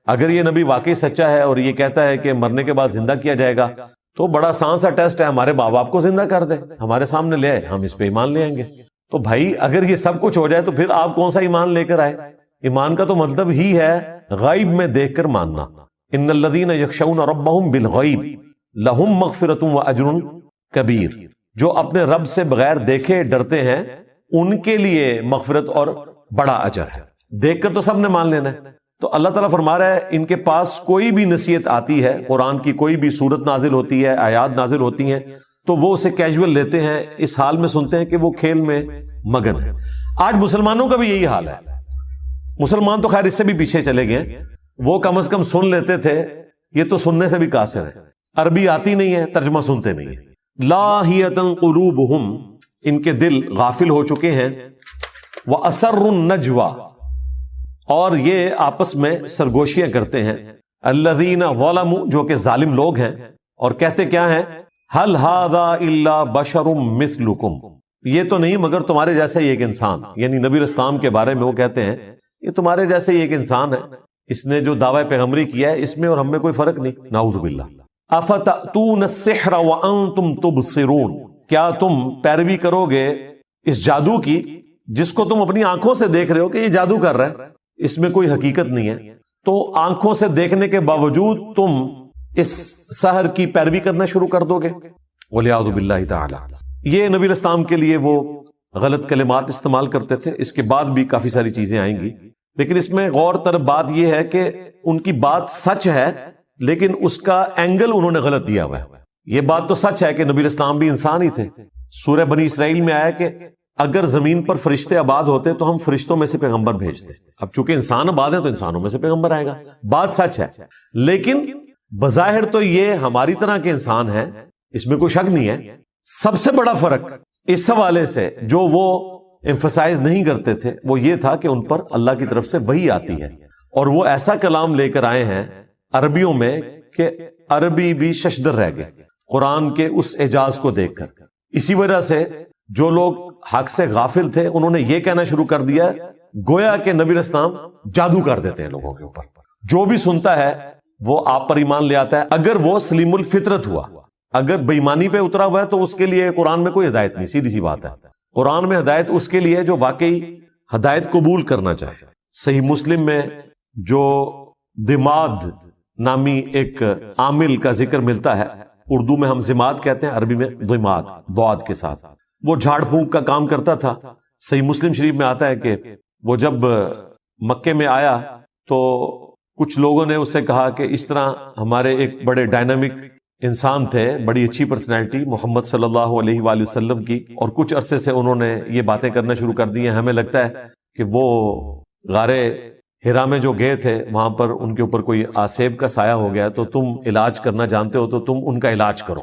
S1: اگر یہ نبی واقعی سچا ہے اور یہ کہتا ہے کہ مرنے کے بعد زندہ کیا جائے گا تو بڑا آسان سا ٹیسٹ ہے، ہمارے ماں باپ کو زندہ کر دے، ہمارے سامنے لے آئے، ہم اس پہ ایمان لے آئیں گے. تو بھائی اگر یہ سب کچھ ہو جائے تو پھر آپ کون سا ایمان لے کر آئے؟ ایمان کا تو مطلب ہی ہے غیب میں دیکھ کر ماننا. ان الذین یخشون ربہم بالغیب لہم مغفرۃ واجر کبیر، جو اپنے رب سے بغیر دیکھے ڈرتے ہیں ان کے لیے مغفرت اور بڑا اجر ہے. دیکھ کر تو سب نے مان لینا ہے. تو اللہ تعالیٰ فرما رہا ہے ان کے پاس کوئی بھی نصیحت آتی ہے، قرآن کی کوئی بھی صورت نازل ہوتی ہے، آیات نازل ہوتی ہیں، تو وہ اسے کیجول لیتے ہیں، اس حال میں سنتے ہیں کہ وہ کھیل میں مگن ہے. آج مسلمانوں کا بھی یہی حال ہے. مسلمان تو خیر اس سے بھی پیچھے چلے گئے، وہ کم از کم سن لیتے تھے، یہ تو سننے سے بھی قاصر ہے. عربی آتی نہیں ہے، ترجمہ سنتے نہیں ہیں. لاہیۃ قلوبہم، ان کے دل غافل ہو چکے ہیں. وَأَسَرُّ النَّجْوَى، اور یہ آپس میں سرگوشیاں کرتے ہیں. الذین ظلموا، جو کہ ظالم لوگ ہیں، اور کہتے کیا ہیں؟ هل هذا الا بشر مثلکم، یہ تو نہیں مگر تمہارے جیسے ہی ایک انسان. یعنی نبی اسلام کے بارے میں وہ کہتے ہیں یہ تمہارے جیسے ہی ایک انسان ہے، اس نے جو دعوی پیغمبری کیا ہے اس میں اور ہم میں کوئی فرق نہیں. نعوذ باللہ. افتأتون السحر وانتم تبصرون، کیا تم پیروی کرو گے اس جادو کی جس کو تم اپنی آنکھوں سے دیکھ رہے ہو کہ یہ جادو کر رہا ہے، اس میں کوئی حقیقت نہیں ہے، تو آنکھوں سے دیکھنے کے باوجود تم اس سحر کی پیروی کرنا شروع کر دو گے. وَلِعَوْذُ بِاللَّهِ تَعَالَى. یہ نبی اسلام کے لیے وہ غلط کلمات استعمال کرتے تھے. اس کے بعد بھی کافی ساری چیزیں آئیں گی، لیکن اس میں غور طرف بات یہ ہے کہ ان کی بات سچ ہے لیکن اس کا اینگل انہوں نے غلط دیا ہوا ہے. یہ بات تو سچ ہے کہ نبی اسلام بھی انسان ہی تھے. سورہ بنی اسرائیل میں آیا کہ اگر زمین پر فرشتے آباد ہوتے تو ہم فرشتوں میں سے پیغمبر بھیجتے. اب چونکہ انسان آباد ہیں تو انسانوں میں سے پیغمبر آئے گا. بات سچ ہے، لیکن بظاہر تو یہ ہماری طرح کے انسان ہیں، اس میں کوئی شک نہیں ہے. سب سے بڑا فرق اس حوالے سے جو وہ ایمفسائز نہیں کرتے تھے وہ یہ تھا کہ ان پر اللہ کی طرف سے وحی آتی ہے، اور وہ ایسا کلام لے کر آئے ہیں عربیوں میں کہ عربی بھی ششدر رہ گئے قرآن کے اس اعجاز کو دیکھ کر. اسی وجہ سے جو لوگ حق سے غافل تھے انہوں نے یہ کہنا شروع کر دیا گویا کہ نبی اسلام جادو کر دیتے ہیں لوگوں کے اوپر. جو بھی سنتا ہے وہ آپ پر ایمان لے آتا ہے اگر وہ سلیم الفطرت ہوا. اگر بےایمانی پہ اترا ہوا ہے تو اس کے لیے قرآن میں کوئی ہدایت نہیں. سیدھی سی بات ہے، قرآن میں ہدایت اس کے لیے جو واقعی ہدایت قبول کرنا چاہے. صحیح مسلم میں جو دماد نامی ایک عامل کا ذکر ملتا ہے، اردو میں ہم زماد کہتے ہیں، عربی میں دماد ضاد کے ساتھ. وہ جھاڑ پھونک کا کام کرتا تھا. صحیح مسلم شریف میں آتا ہے کہ وہ جب مکے میں آیا تو کچھ لوگوں نے اس سے کہا کہ اس طرح ہمارے ایک بڑے ڈائنامک انسان تھے، بڑی اچھی پرسنالٹی محمد صلی اللہ علیہ وآلہ وسلم کی، اور کچھ عرصے سے انہوں نے یہ باتیں کرنا شروع کر دی ہیں. ہمیں لگتا ہے کہ وہ غار ہرا میں جو گئے تھے وہاں پر ان کے اوپر کوئی آسیب کا سایہ ہو گیا، تو تم علاج کرنا جانتے ہو تو تم ان کا علاج کرو.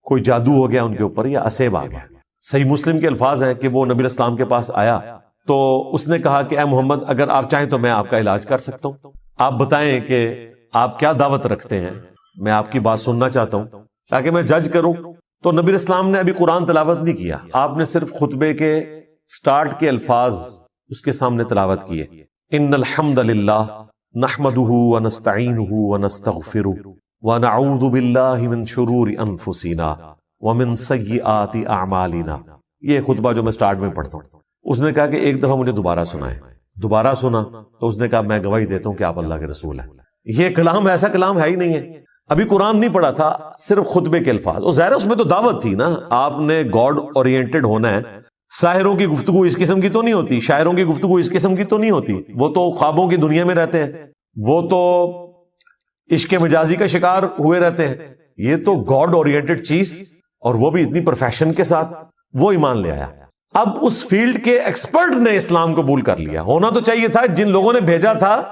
S1: کوئی جادو ہو گیا ان کے اوپر یا آسیب آ گیا. صحیح مسلم کے الفاظ ہیں کہ وہ نبی اسلام کے پاس آیا تو اس نے کہا کہ اے محمد اگر آپ چاہیں تو میں آپ کا علاج کر سکتا ہوں، آپ بتائیں کہ آپ کیا دعوت رکھتے ہیں، میں آپ کی بات سننا چاہتا ہوں تاکہ میں جج کروں. تو نبی اسلام نے ابھی قرآن تلاوت نہیں کیا، آپ نے صرف خطبے کے سٹارٹ کے الفاظ اس کے سامنے تلاوت کیے. ان الحمد للہ نحمده ونستعینه ونستغفره ونعوذ باللہ من شرور انفسنا ومن سیئات اعمالنا. یہ خطبہ جو میں سٹارٹ میں پڑھتا ہوں. اس نے کہا کہ ایک دفعہ مجھے دوبارہ سنائیں. دوبارہ سنا تو اس نے کہا میں گواہی دیتا ہوں کہ آپ اللہ کے رسول ہیں. یہ کلام ایسا کلام ہے ہی نہیں ہے. ابھی قرآن نہیں پڑھا تھا، صرف خطبے کے الفاظ. اور ظاہر اس میں تو دعوت تھی نا، آپ نے گاڈ اورینٹڈ ہونا ہے ساحروں کی گفتگو اس قسم کی تو نہیں ہوتی، شاعروں کی گفتگو اس قسم کی تو نہیں ہوتی، وہ تو خوابوں کی دنیا میں رہتے ہیں، وہ تو عشق مجازی کا شکار ہوئے رہتے ہیں۔ یہ تو گاڈ اورینٹڈ چیز، اور وہ بھی اتنی پرفیکشن کے ساتھ، وہ ایمان لے آیا۔ اب اس فیلڈ کے ایکسپرٹ نے اسلام قبول کر لیا۔ ہونا تو چاہیے تھا جن لوگوں نے بھیجا تھا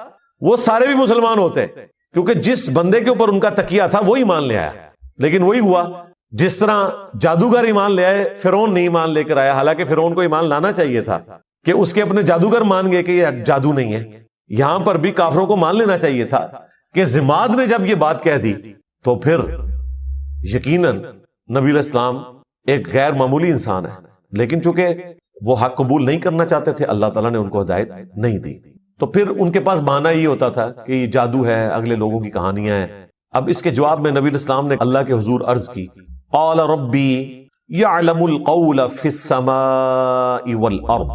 S1: وہ سارے بھی مسلمان ہوتے، کیونکہ جس بندے کے اوپر ان کا تکیہ تھا وہ ایمان لے آیا۔ لیکن وہی ہوا جس طرح جادوگر ایمان لے آئے، فرعون نہیں ایمان لے کر آیا، حالانکہ فرعون کو ایمان لانا چاہیے تھا کہ اس کے اپنے جادوگر مان گئے کہ یہ جادو نہیں ہے۔ یہاں پر بھی کافروں کو مان لینا چاہیے تھا کہ ضماد نے جب یہ بات کہہ دی تو پھر یقیناً نبی علیہ السلام ایک غیر معمولی انسان ہے، لیکن چونکہ وہ حق قبول نہیں کرنا چاہتے تھے، اللہ تعالیٰ نے ان کو ہدایت نہیں دی، تو پھر ان کے پاس بہانہ یہ ہوتا تھا کہ یہ جادو ہے، اگلے لوگوں کی کہانیاں ہیں۔ اب اس کے جواب میں نبی علیہ السلام نے اللہ کے حضور عرض کی، قال ربی یعلم القول فی السماء والارض۔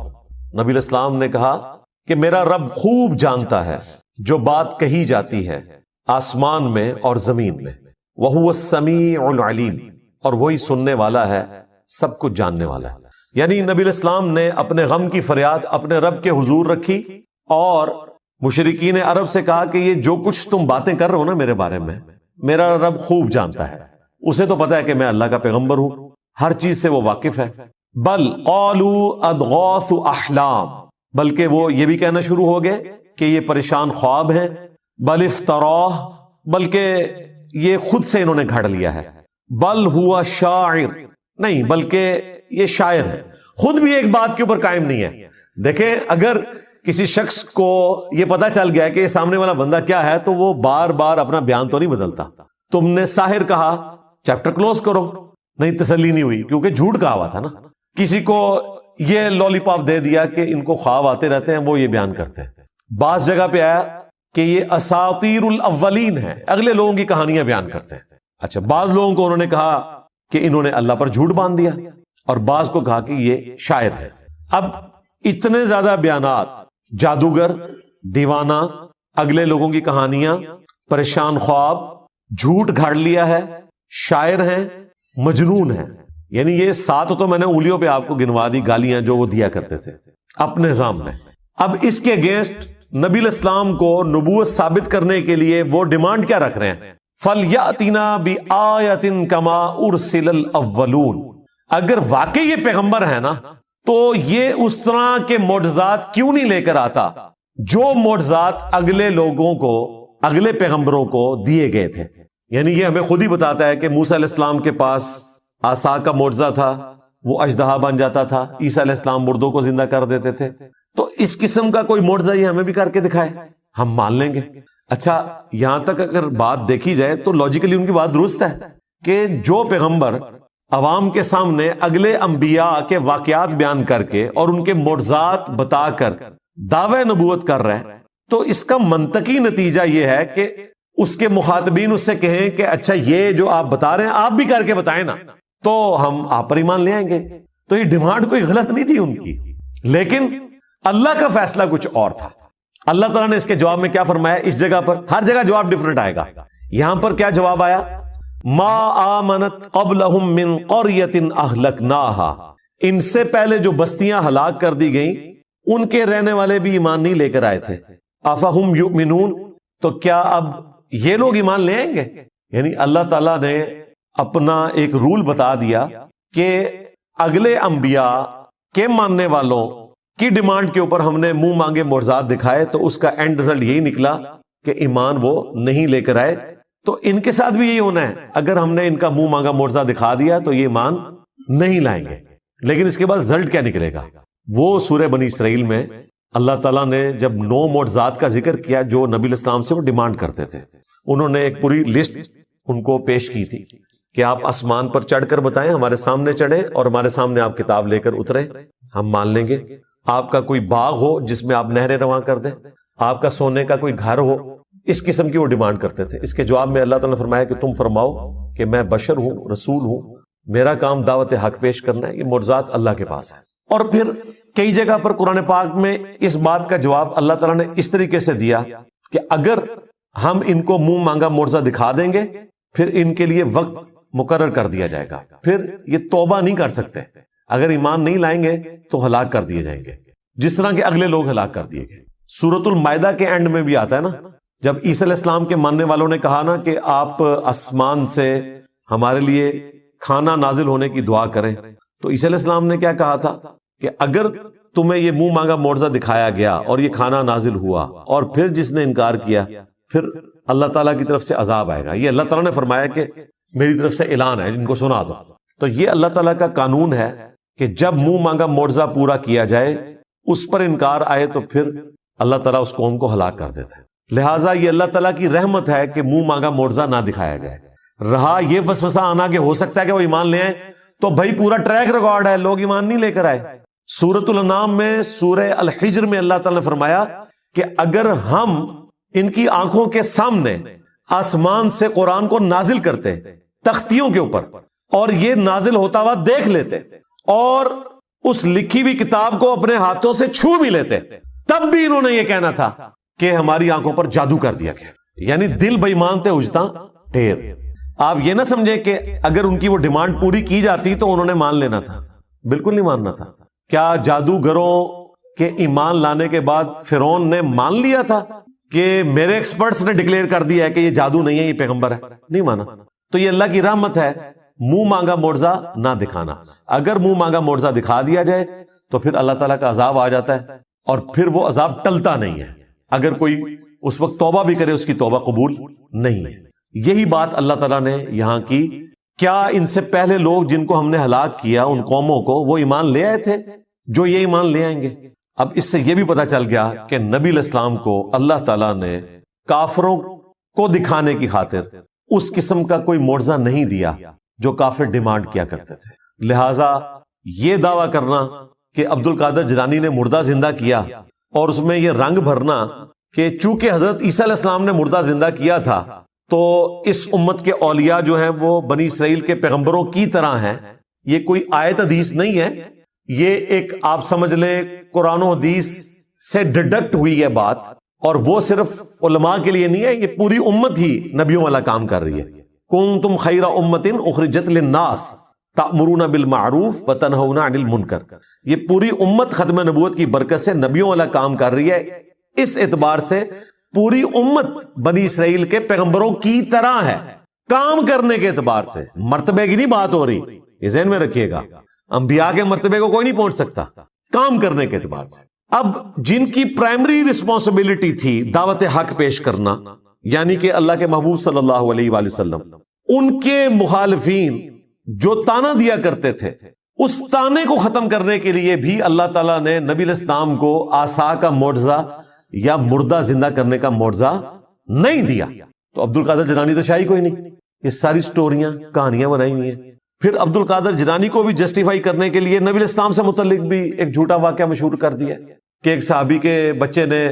S1: نبی علیہ السلام نے کہا کہ میرا رب خوب جانتا ہے جو بات کہی جاتی ہے آسمان میں اور زمین میں، وہو السمیع العلیم، اور وہی سننے والا ہے، سب کچھ جاننے والا ہے۔ یعنی نبی علیہ السلام نے اپنے غم کی فریاد اپنے رب کے حضور رکھی، اور مشرکین عرب سے کہا کہ یہ جو کچھ تم باتیں کر رہے ہو نا میرے بارے میں، میرا رب خوب جانتا ہے، اسے تو پتا ہے کہ میں اللہ کا پیغمبر ہوں، ہر چیز سے وہ واقف ہے۔ بل قالوا اضغاث احلام، بلکہ وہ یہ بھی کہنا شروع ہو گئے کہ یہ پریشان خواب ہیں، بل افتراہ، بلکہ یہ خود سے انہوں نے گھڑ لیا ہے، بل ہوا شاعر، نہیں بلکہ یہ شاعر ہے، خود بھی ایک بات کے اوپر قائم نہیں ہے۔ دیکھیں اگر کسی شخص کو یہ پتا چل گیا کہ یہ سامنے والا بندہ کیا ہے تو وہ بار بار اپنا بیان تو نہیں بدلتا۔ تم نے ساحر کہا، چیپٹر کلوز کرو، نہیں تسلی نہیں ہوئی کیونکہ جھوٹ کہا ہوا تھا نا۔ کسی کو یہ لولی پاپ دے دیا کہ ان کو خواب آتے رہتے ہیں، وہ یہ بیان کرتے ہیں۔ بعض جگہ پہ آیا کہ یہ اساطیر الاولین ہے، اگلے لوگوں کی کہانیاں بیان کرتے ہیں۔ اچھا، بعض لوگوں کو انہوں نے کہا کہ انہوں نے اللہ پر جھوٹ باندھ دیا، اور بعض کو کہا کہ یہ شاعر ہے۔ اب اتنے زیادہ بیانات، جادوگر، دیوانہ، اگلے لوگوں کی کہانیاں، پریشان خواب، جھوٹ گھاڑ لیا ہے، شاعر ہیں، مجنون ہیں، یعنی یہ 7 تو میں نے انگلیوں پہ آپ کو گنوا دی گالیاں جو وہ دیا کرتے تھے اپنے نظام میں۔ اب اس کے اگینسٹ نبی علیہ السلام کو نبوت ثابت کرنے کے لیے وہ ڈیمانڈ کیا رکھ رہے ہیں؟ فَلْيَأْتِنَا بِآیَةٍ كَمَا أُرْسِلَ الْأَوَّلُونَ، اگر واقعی یہ پیغمبر ہے نا تو یہ اس طرح کے معجزات کیوں نہیں لے کر آتا جو معجزات اگلے لوگوں کو، اگلے پیغمبروں کو دیے گئے تھے۔ یعنی یہ ہمیں خود ہی بتاتا ہے کہ موسیٰ علیہ السلام کے پاس عصا کا معجزہ تھا، وہ اژدہا بن جاتا تھا، عیسیٰ علیہ السلام مردوں کو زندہ کر دیتے تھے، تو اس قسم کا کوئی معجزہ یہ ہمیں بھی کر کے دکھائے، ہم مان لیں گے۔ اچھا، یہاں تک اگر بات دیکھی جائے تو لاجیکلی ان کی بات درست ہے کہ جو پیغمبر عوام کے سامنے اگلے انبیاء کے واقعات بیان کر کے اور ان کے معجزات بتا کر دعوی نبوت کر رہے ہیں، تو اس کا منطقی نتیجہ یہ ہے کہ اس کے مخاطبین اس سے کہیں کہ اچھا یہ جو آپ بتا رہے ہیں آپ بھی کر کے بتائیں نا، تو ہم آپ پر ایمان لے آئیں گے۔ تو یہ ڈیمانڈ کوئی غلط نہیں تھی ان کی، لیکن اللہ کا فیصلہ کچھ اور تھا۔ اللہ تعالیٰ نے اس کے جواب میں کیا فرمایا؟ اس جگہ پر ہر جگہ جواب ڈیفرنٹ آئے گا، یہاں پر کیا جواب آیا؟ ما آمنت قبلہم من قریۃ اہلکناہا، ان سے پہلے جو بستیاں ہلاک کر دی گئیں ان کے رہنے والے بھی ایمان نہیں لے کر آئے تھے۔ افہم یؤمنون، تو کیا اب یہ لوگ ایمان لے آئیں گے؟ یعنی اللہ تعالیٰ نے اپنا ایک رول بتا دیا کہ اگلے انبیاء کے ماننے والوں کی ڈیمانڈ کے اوپر ہم نے منہ مانگے معجزات دکھائے، تو اس کا اینڈ رزلٹ یہی نکلا کہ ایمان وہ نہیں لے کر آئے۔ تو ان کے ساتھ بھی یہی ہونا ہے، اگر ہم نے ان کا منہ مانگا معجزہ دکھا دیا تو یہ ایمان نہیں لائیں گے۔ لیکن اس کے بعد رزلٹ کیا نکلے گا؟ وہ سورہ بنی اسرائیل میں اللہ تعالیٰ نے جب 9 معجزات کا ذکر کیا جو نبی علیہ السلام سے وہ ڈیمانڈ کرتے تھے، انہوں نے ایک پوری لسٹ ان کو پیش کی تھی کہ آپ آسمان پر چڑھ کر بتائیں، ہمارے سامنے چڑھے اور ہمارے سامنے آپ کتاب لے کر اترے، ہم مان لیں گے۔ آپ کا کوئی باغ ہو جس میں آپ نہریں رواں کر دیں، آپ کا سونے کا کوئی گھر ہو، اس قسم کی وہ ڈیمانڈ کرتے تھے۔ اس کے جواب میں اللہ تعالیٰ نے فرمایا کہ تم فرماؤ کہ میں بشر ہوں، رسول ہوں، میرا کام دعوت حق پیش کرنا ہے، یہ معجزات اللہ کے پاس ہے۔ اور پھر کئی جگہ پر قرآن پاک میں اس بات کا جواب اللہ تعالیٰ نے اس طریقے سے دیا کہ اگر ہم ان کو منہ مانگا معجزہ دکھا دیں گے پھر ان کے لیے وقت مقرر کر دیا جائے گا، پھر یہ توبہ نہیں کر سکتے۔
S3: اگر ایمان نہیں لائیں گے تو ہلاک کر دیے جائیں گے، جس طرح کے اگلے لوگ ہلاک کر دیے گئے۔ سورۃ المائدہ کے اینڈ میں بھی آتا ہے نا، جب عیسی علیہ السلام کے ماننے والوں نے کہا نا کہ آپ آسمان سے ہمارے لیے کھانا نازل ہونے کی دعا کریں، تو عیسی علیہ السلام نے کیا کہا تھا کہ اگر تمہیں یہ منہ مانگا معجزہ دکھایا گیا اور یہ کھانا نازل ہوا اور پھر جس نے انکار کیا، پھر اللہ تعالیٰ کی طرف سے عذاب آئے گا۔ یہ اللہ تعالیٰ نے فرمایا کہ میری طرف سے اعلان ہے، ان کو سنا دو۔ تو یہ اللہ تعالیٰ کا قانون ہے کہ جب منہ مانگا معجزہ پورا کیا جائے، اس پر انکار آئے تو پھر اللہ تعالیٰ اس قوم کو ہلاک کر دیتا ہے۔ لہٰذا یہ اللہ تعالیٰ کی رحمت ہے کہ منہ مانگا معجزہ نہ دکھایا جائے۔ رہا یہ وسوسہ آنا کہ ہو سکتا ہے کہ وہ ایمان لے آئیں، تو بھائی پورا ٹریک ریکارڈ ہے، لوگ ایمان نہیں لے کر آئے۔ سورۃ الانعام میں سورہ الحجر میں اللہ تعالیٰ نے فرمایا کہ اگر ہم ان کی آنکھوں کے سامنے آسمان سے قرآن کو نازل کرتے تختیوں کے اوپر، اور یہ نازل ہوتا ہوا دیکھ لیتے اور اس لکھی ہوئی کتاب کو اپنے ہاتھوں سے چھو بھی لیتے، تب بھی انہوں نے یہ کہنا تھا کہ ہماری آنکھوں پر جادو کر دیا گیا۔ یعنی دل بے ایمان تھے اجتا ڈھیر۔ آپ یہ نہ سمجھے کہ اگر ان کی وہ ڈیمانڈ پوری کی جاتی تو انہوں نے مان لینا تھا، بالکل نہیں ماننا تھا۔ کیا جادوگروں کے ایمان لانے کے بعد فرعون نے مان لیا تھا کہ میرے ایکسپرٹس نے ڈکلیئر کر دیا ہے کہ یہ جادو نہیں ہے، یہ پیغمبر ہے؟ نہیں مانا۔ تو یہ اللہ کی رحمت ہے، منہ مانگا معجزہ نہ دکھانا۔ اگر منہ مانگا معجزہ دکھا دیا جائے تو پھر اللہ تعالیٰ کا عذاب آ جاتا ہے، اور پھر وہ عذاب ٹلتا نہیں ہے۔ اگر کوئی اس وقت توبہ بھی کرے، اس کی توبہ قبول نہیں ہے۔ یہی بات اللہ تعالیٰ نے یہاں کی۔ کیا ان سے پہلے لوگ جن کو ہم نے ہلاک کیا، ان قوموں کو، وہ ایمان لے آئے تھے جو یہ ایمان لے آئیں گے؟ اب اس سے یہ بھی پتا چل گیا کہ نبی علیہ السلام کو اللہ تعالیٰ نے کافروں کو دکھانے کی خاطر اس قسم کا کوئی معجزہ نہیں دیا جو کافر ڈیمانڈ کیا کرتے تھے۔ لہٰذا یہ دعویٰ کرنا کہ عبد القادر جیلانی نے مردہ زندہ کیا اور اس میں یہ رنگ بھرنا کہ چونکہ حضرت عیسیٰ علیہ السلام نے مردہ زندہ کیا تھا تو اس امت کے اولیاء جو ہیں وہ بنی اسرائیل کے پیغمبروں کی طرح ہیں، یہ کوئی آیت حدیث نہیں ہے، یہ ایک آپ سمجھ لیں قرآن و حدیث سے ڈڈکٹ ہوئی ہے بات، اور وہ صرف علماء کے لیے نہیں ہے، یہ پوری امت ہی نبیوں والا کام کر رہی ہے۔ کنتم خیر امت اخرجت للناس تأمرون بالمعروف وتنہون عن المنکر۔ یہ پوری امت ختم نبوت کی برکت سے نبیوں والا کام کر رہی ہے۔ اس اعتبار سے پوری امت بنی اسرائیل کے پیغمبروں کی طرح ہے، کام کرنے کے اعتبار سے۔ مرتبے کی نہیں بات ہو رہی، یہ ذہن میں رکھیے گا، انبیاء کے مرتبے کو کوئی نہیں پہنچ سکتا، کام کرنے کے اعتبار سے۔ اب جن کی پرائمری رسپانسبلٹی تھی دعوت حق پیش کرنا، یعنی کہ اللہ کے محبوب صلی اللہ علیہ وآلہ وسلم، ان کے مخالفین جو تانا دیا کرتے تھے، اس تانے کو ختم کرنے کے لیے بھی اللہ تعالیٰ نے نبی علیہ السلام کو عصا کا معجزہ یا مردہ زندہ کرنے کا معجزہ نہیں دیا۔ تو عبد القادر جیلانی تو شاہی کوئی نہیں، یہ ساری سٹوریاں کہانیاں بنائی ہوئی ہیں۔ پھر عبد القادر جیلانی کو بھی جسٹیفائی کرنے کے لیے نبی علیہ السلام سے متعلق بھی ایک جھوٹا واقعہ مشہور کر دیا کہ ایک صحابی کے بچے نے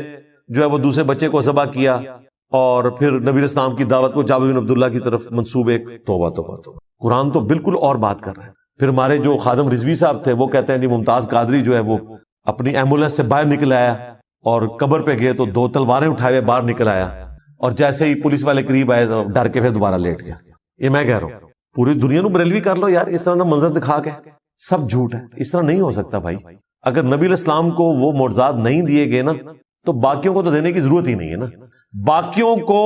S3: جو ہے وہ دوسرے بچے کو ذبح کیا، اور پھر نبی علیہ السلام کی دعوت کو جابر بن عبداللہ کی طرف منسوب ایک توبہ توبہ توبہ۔ قرآن تو بالکل اور بات کر رہا ہے۔ پھر ہمارے جو خادم رضوی صاحب تھے وہ کہتے ہیں جی ممتاز قادری جو ہے وہ اپنی ایمبولینس سے باہر نکل آیا اور قبر پہ گئے تو 2 تلواریں اٹھائے ہوئے باہر نکل آیا، اور جیسے ہی پولیس والے قریب آئے تو ڈر کے پھر دوبارہ لیٹ گیا۔ یہ میں کہہ رہا ہوں پوری دنیا نو بریلوی کر لو یار، اس طرح کا منظر دکھا کے سب جھوٹ ہے، اس طرح نہیں ہو سکتا بھائی۔ اگر نبی علیہ السلام کو وہ معجزات نہیں دیے گئے نا تو باقیوں کو تو دینے کی ضرورت ہی نہیں ہے نا۔ باقیوں کو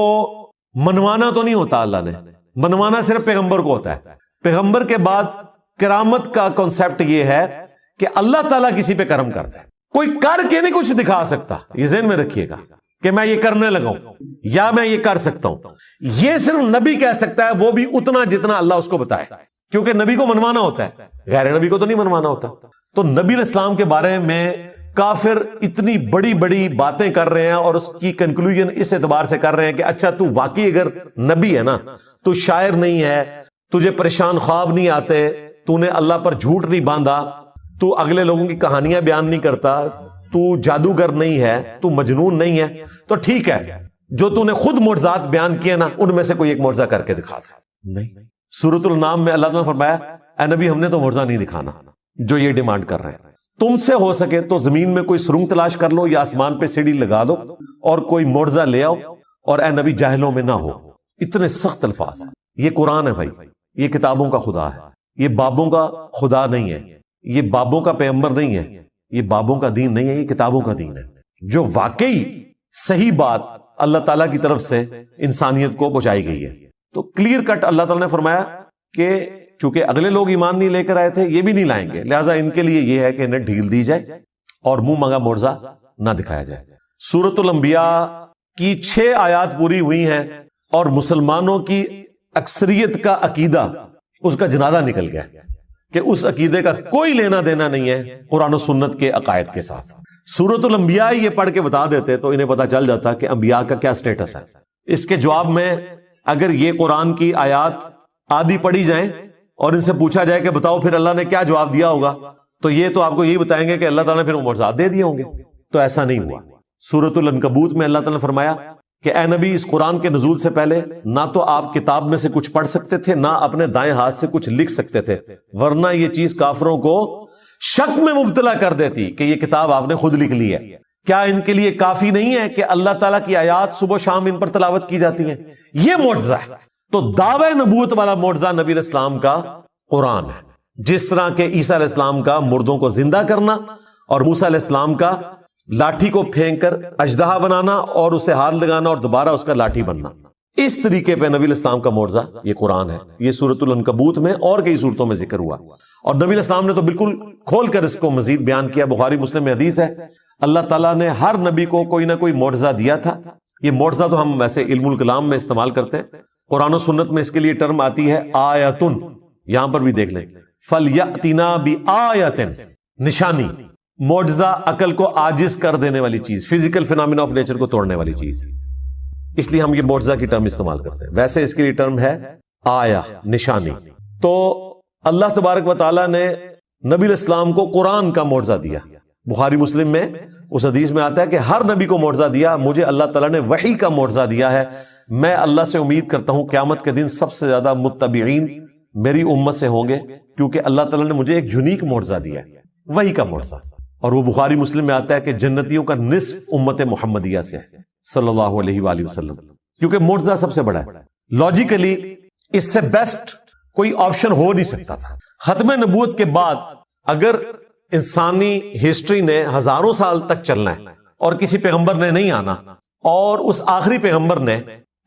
S3: منوانا تو نہیں ہوتا، اللہ نے منوانا صرف پیغمبر کو ہوتا ہے۔ پیغمبر کے بعد کرامت کا کنسپٹ یہ ہے کہ اللہ تعالیٰ کسی پہ کرم کرتا ہے، کوئی کر کے نہیں کچھ دکھا سکتا، یہ ذہن میں رکھیے گا کہ میں یہ کرنے لگا ہوں یا میں یہ کر سکتا ہوں۔ یہ صرف نبی کہہ سکتا ہے، وہ بھی اتنا جتنا اللہ اس کو بتائے، کیونکہ نبی کو منوانا ہوتا ہے، غیر نبی کو تو نہیں منوانا ہوتا۔ تو نبی علیہ السلام کے بارے میں کافر اتنی بڑی بڑی باتیں کر رہے ہیں اور اس کی کنکلوژن اس اعتبار سے کر رہے ہیں کہ اچھا تو واقعی اگر نبی ہے نا، تو شاعر نہیں ہے، تجھے پریشان خواب نہیں آتے، تو نے اللہ پر جھوٹ نہیں باندھا، تو اگلے لوگوں کی کہانیاں بیان نہیں کرتا، تو جادوگر نہیں ہے، تو مجنون نہیں ہے، تو ٹھیک ہے جو تو نے خود معجزات بیان کیے نا ان میں سے کوئی ایک معجزہ کر کے دکھا تھا۔ نہیں، سورۃ الانعام میں اللہ تعالیٰ نے فرمایا اے نبی ہم نے تو معجزہ نہیں دکھانا جو یہ ڈیمانڈ کر رہے ہیں۔ تم سے ہو سکے تو زمین میں کوئی سرنگ تلاش کر لو یا آسمان پہ سیڑھی لگا دو اور کوئی معجزہ لے آؤ، اور اے نبی جاہلوں میں نہ ہو۔ اتنے سخت الفاظ ہیں۔ یہ قرآن ہے بھائی، یہ کتابوں کا خدا ہے، یہ بابوں کا خدا نہیں ہے، یہ بابوں کا پیغمبر نہیں ہے، یہ بابوں کا دین نہیں ہے، یہ کتابوں کا دین ہے، جو واقعی صحیح بات اللہ تعالیٰ کی طرف سے انسانیت کو پہنچائی گئی ہے۔ تو کلیئر کٹ اللہ تعالیٰ نے فرمایا کہ چونکہ اگلے لوگ ایمان نہیں لے کر آئے تھے، یہ بھی نہیں لائیں گے، لہٰذا ان کے لیے یہ ہے کہ انہیں ڈھیل دی جائے اور منہ مانگا معجزہ نہ دکھایا جائے۔ سورۃ الانبیاء کی 6 آیات پوری ہوئی ہیں اور مسلمانوں کی اکثریت کا عقیدہ اس کا جنازہ نکل گیا کہ اس عقیدے کا کوئی لینا دینا نہیں ہے قرآن و سنت کے عقائد کے ساتھ۔ سورۃ الانبیاء یہ پڑھ کے بتا دیتے تو انہیں پتا چل جاتا کہ انبیاء کا کیا سٹیٹس ہے۔ اس کے جواب میں اگر یہ قرآن کی آیات آدھی پڑھی جائیں اور ان سے پوچھا جائے کہ بتاؤ پھر اللہ نے کیا جواب دیا ہوگا، تو یہ تو آپ کو یہی بتائیں گے کہ اللہ تعالیٰ نے پھر معجزات دے دیے ہوں گے، تو ایسا نہیں ہوا۔ سورۃ العنکبوت میں اللہ تعالیٰ نے فرمایا کہ اے نبی، اس قرآن کے نزول سے پہلے نہ تو آپ کتاب میں سے کچھ پڑھ سکتے تھے، نہ اپنے دائیں ہاتھ سے کچھ لکھ سکتے تھے، ورنہ یہ چیز کافروں کو شک میں مبتلا کر دیتی کہ یہ کتاب آپ نے خود لکھ لی ہے۔ کیا ان کے لیے کافی نہیں ہے کہ اللہ تعالیٰ کی آیات صبح و شام ان پر تلاوت کی جاتی ہیں؟ یہ معجزہ ہے۔ تو دعوی نبوت والا معجزہ نبی علیہ السلام کا قرآن ہے، جس طرح کہ عیسیٰ علیہ السلام کا مردوں کو زندہ کرنا اور موسیٰ علیہ السلام کا لاٹھی کو پھینک کر اژدہا بنانا اور اسے ہاتھ لگانا اور دوبارہ اس کا لاٹھی بننا، اس طریقے پہ نبی علیہ السلام کا معجزہ یہ قرآن ہے۔ یہ سورۃ العنکبوت میں اور کئی صورتوں میں ذکر ہوا، اور نبی علیہ السلام نے تو بالکل کھول کر اس کو مزید بیان کیا۔ بخاری مسلم میں حدیث ہے، اللہ تعالیٰ نے ہر نبی کو کوئی نہ کوئی معجزہ دیا تھا۔ یہ معجزہ تو ہم ویسے علم الکلام میں استعمال کرتے ہیں، قرآن و سنت میں اس کے لیے ٹرم آتی ہے آیتن، یہاں پر بھی دیکھ لیں، فَلْيَأْتِنَا بِآیَةٍ، نشانی، معجزہ عقل کو عاجز کر دینے والی چیز، فزیکل فینامنا آف نیچر کو توڑنے والی چیز، اس لیے ہم یہ معجزہ کی ٹرم استعمال کرتے ہیں۔ ویسے اس کے لیے ٹرم ہے آیا، نشانی۔ تو اللہ تبارک و تعالیٰ نے نبی علیہ السلام کو قرآن کا معجزہ دیا۔ بخاری مسلم میں اس حدیث میں آتا ہے کہ ہر نبی کو معجزہ دیا، مجھے اللہ تعالیٰ نے وحی کا معجزہ دیا ہے۔ میں اللہ سے امید کرتا ہوں قیامت کے دن سب سے زیادہ متبعین میری امت سے ہوں گے، کیونکہ اللہ تعالیٰ نے مجھے ایک یونیک معجزہ دیا ہے، وحی کا معجزہ۔ اور وہ بخاری مسلم میں آتا ہے کہ جنتیوں کا نصف امت محمدیہ سے ہے صلی اللہ علیہ وآلہ وسلم، کیونکہ معجزہ سب سے بڑا ہے۔ لاجیکلی اس سے بیسٹ کوئی آپشن ہو نہیں سکتا تھا۔ ختم نبوت کے بعد اگر انسانی ہسٹری نے ہزاروں سال تک چلنا ہے اور کسی پیغمبر نے نہیں آنا، اور اس آخری پیغمبر نے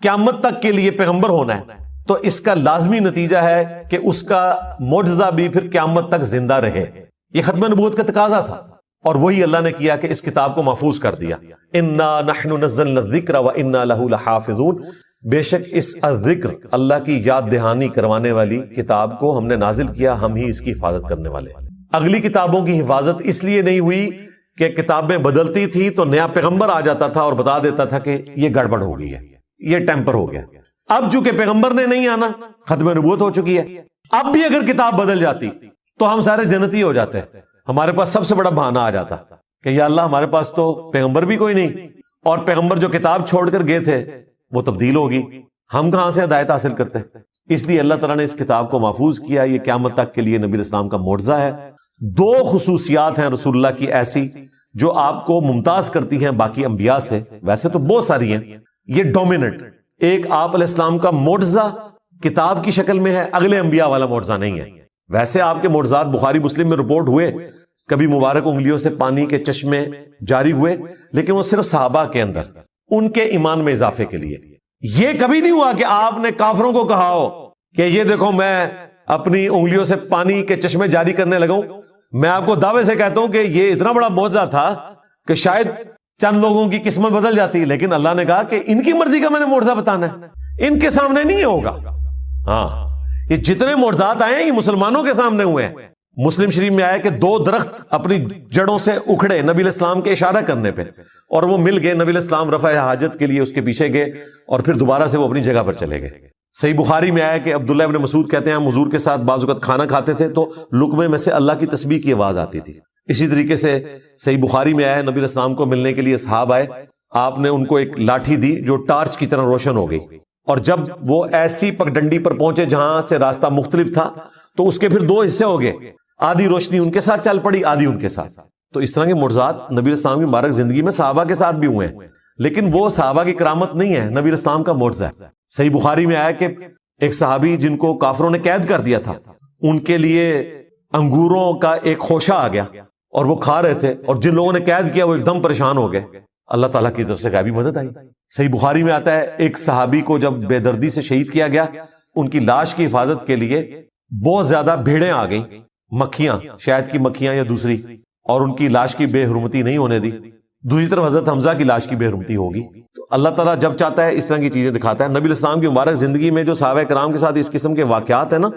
S3: قیامت تک کے لیے پیغمبر ہونا ہے، تو اس کا لازمی نتیجہ ہے کہ اس کا معجزہ بھی پھر قیامت تک زندہ رہے۔ یہ ختم نبوت کا تقاضا تھا، اور وہی اللہ نے کیا کہ اس کتاب کو محفوظ کر دیا۔ انا نحن نزلنا الذکر وانا لہ لحافظون، بے شک اس الذکر، اللہ کی یاد دہانی کروانے والی کتاب کو ہم نے نازل کیا، ہم ہی اس کی حفاظت کرنے والے۔ اگلی کتابوں کی حفاظت اس لیے نہیں ہوئی کہ کتابیں بدلتی تھی تو نیا پیغمبر آ جاتا تھا اور بتا دیتا تھا کہ یہ گڑبڑ ہو گئی ہے، یہ ٹیمپر ہو گیا۔ اب چونکہ پیغمبر نے نہیں آنا، ختم نبوت ہو چکی ہے، اب بھی اگر کتاب بدل جاتی تو ہم سارے جنتی ہو جاتے، ہمارے پاس سب سے بڑا بہانہ آ جاتا کہ یا اللہ ہمارے پاس تو پیغمبر بھی کوئی نہیں، اور پیغمبر جو کتاب چھوڑ کر گئے تھے وہ تبدیل ہوگی، ہم کہاں سے ہدایت حاصل کرتے۔ اس لیے اللہ تعالیٰ نے اس کتاب کو محفوظ کیا۔ یہ قیامت تک کے لیے نبی علیہ السلام کا معجزہ ہے۔ 2 خصوصیات ہیں رسول اللہ کی ایسی جو آپ کو ممتاز کرتی ہیں باقی انبیاء سے، ویسے تو بہت ساری ہیں، یہ ڈومیننٹ۔ ایک آپ علیہ السلام کا معجزہ کتاب کی شکل میں ہے، اگلے انبیاء والا معجزہ نہیں ہے۔ ویسے آپ کے معجزات بخاری مسلم میں رپورٹ ہوئے، کبھی مبارک انگلیوں سے پانی کے چشمے جاری ہوئے، لیکن وہ صرف صحابہ کے اندر، ان کے ایمان میں اضافے کے لیے۔ یہ کبھی نہیں ہوا کہ آپ نے کافروں کو کہا ہو کہ یہ دیکھو میں اپنی انگلیوں سے پانی کے چشمے جاری کرنے لگا ہوں۔ میں آپ کو دعوے سے کہتا ہوں کہ یہ اتنا بڑا معجزہ تھا کہ شاید چند لوگوں کی قسمت بدل جاتی، لیکن اللہ نے کہا کہ ان کی مرضی کا میں نے معجزہ بتانا ہے، ان کے سامنے نہیں ہوگا۔ ہاں، یہ جتنے معجزات آئے ہیں یہ مسلمانوں کے سامنے ہوئے ہیں۔ مسلم شریف میں آیا کہ 2 درخت اپنی جڑوں سے اکھڑے نبی علیہ السلام کے اشارہ کرنے پہ، اور وہ مل گئے، نبی علیہ السلام رفع حاجت کے لیے اس کے پیچھے گئے، اور پھر دوبارہ سے وہ اپنی جگہ پر چلے گئے۔ صحیح بخاری میں آیا کہ عبداللہ ابن مسعود کہتے ہیں ہم حضور کے ساتھ بعض اوقات کھانا کھاتے تھے تو لقمے میں سے اللہ کی تسبیح کی آواز آتی تھی۔ اسی طریقے سے صحیح بخاری میں آیا نبی علیہ السلام کو ملنے کے لیے اصحاب آئے، آپ نے ان کو ایک لاٹھی دی جو ٹارچ کی طرح روشن ہو گئی، اور جب وہ ایسی پگڈنڈی پر پہنچے جہاں سے راستہ مختلف تھا تو اس کے پھر 2 حصے ہو گئے، آدھی روشنی ان کے ساتھ چل پڑی، آدھی ان کے ساتھ۔ تو اس طرح کے معجزات نبی علیہ السلام کی مبارک زندگی میں صحابہ کے ساتھ بھی ہوئے ہیں، لیکن وہ صحابہ کی کرامت نہیں ہے، نبی علیہ السلام کا معجزہ ہے۔ صحیح بخاری میں آیا کہ ایک صحابی جن کو کافروں نے قید کر دیا تھا، ان کے لیے انگوروں کا ایک خوشہ آ گیا اور وہ کھا رہے تھے، اور جن لوگوں نے قید کیا وہ ایک دم پریشان ہو گئے، اللہ تعالیٰ کی طرف سے غیبی مدد آئی۔ صحیح بخاری میں آتا ہے ایک صحابی کو جب بے دردی سے شہید کیا گیا، ان کی لاش کی حفاظت کے لیے بہت زیادہ بھیڑیں آ گئیں، مکھیاں، شاید کی مکھیاں یا دوسری، اور ان کی لاش کی بے حرمتی نہیں ہونے دی۔ دوسری طرف حضرت حمزہ کی لاش کی بے حرمتی ہوگی۔ تو اللہ تعالیٰ جب چاہتا ہے اس طرح کی چیزیں دکھاتا ہے۔ نبی الاسلام کی مبارک زندگی میں جو صحابہ کرام کے ساتھ اس قسم کے واقعات ہیں نا،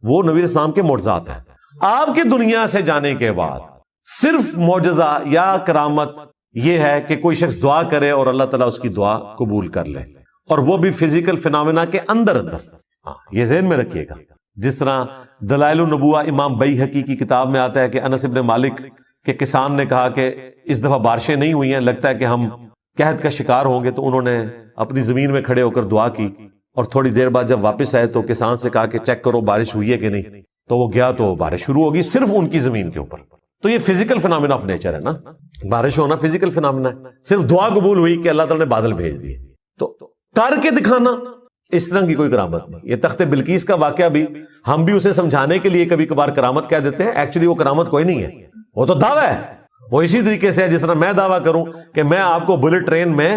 S3: وہ نبی الاسلام کے معجزات ہیں۔ آپ کے دنیا سے جانے کے بعد صرف معجزہ یا کرامت یہ ہے کہ کوئی شخص دعا کرے اور اللہ تعالیٰ اس کی دعا قبول کر لے، اور وہ بھی فزیکل فینومینا کے اندر۔ یہ ذہن میں رکھیے گا۔ جس طرح دلائل النبوہ امام بیہقی کی کتاب میں آتا ہے کہ انس ابن مالک کے کسان نے کہا کہ اس دفعہ بارشیں نہیں ہوئی ہیں، لگتا ہے کہ ہم قحط کا شکار ہوں گے، تو انہوں نے اپنی زمین میں کھڑے ہو کر دعا کی، اور تھوڑی دیر بعد جب واپس آئے تو کسان سے کہا کہ چیک کرو بارش ہوئی ہے کہ نہیں، تو وہ گیا تو بارش شروع ہوگی صرف ان کی زمین کے اوپر۔ تو یہ فزیکل فینومینا آف نیچر ہے نا، بارش ہونا فزیکل فینومینا ہے، صرف دعا قبول ہوئی کہ اللہ تعالیٰ نے بادل بھیج دیے۔ تو کر کے دکھانا اس طرح کی کوئی کرامت نہیں۔ یہ تخت بلقیس کا واقعہ بھی ہم بھی اسے سمجھانے کے لیے کبھی کبھار کرامت کہہ دیتے ہیں، ایکچولی وہ کرامت کوئی نہیں ہے، وہ تو دعویٰ ہے۔ وہ اسی طریقے سے ہے جس طرح میں دعویٰ کروں کہ میں آپ کو بلٹ ٹرین میں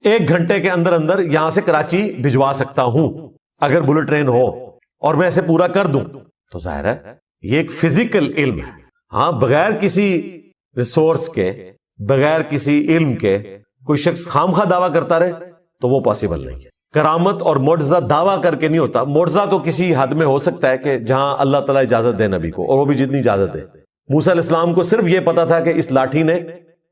S3: 1 گھنٹے کے اندر اندر یہاں سے کراچی بھجوا سکتا ہوں اگر بلٹ ٹرین ہو، اور میں اسے پورا کر دوں، تو ظاہر ہے یہ ایک فزیکل علم ہے۔ ہاں، بغیر کسی ریسورس کے، بغیر کسی علم کے کوئی شخص خامخواہ دعویٰ کرتا رہے تو وہ پاسبل نہیں ہے۔ کرامت اور معجزہ دعویٰ کر کے نہیں ہوتا۔ معجزہ تو کسی حد میں ہو سکتا ہے کہ جہاں اللہ تعالیٰ اجازت دے نبی کو، اور وہ بھی جتنی اجازت دے۔ موسیٰ علیہ السلام کو صرف یہ پتا تھا کہ اس لاٹھی نے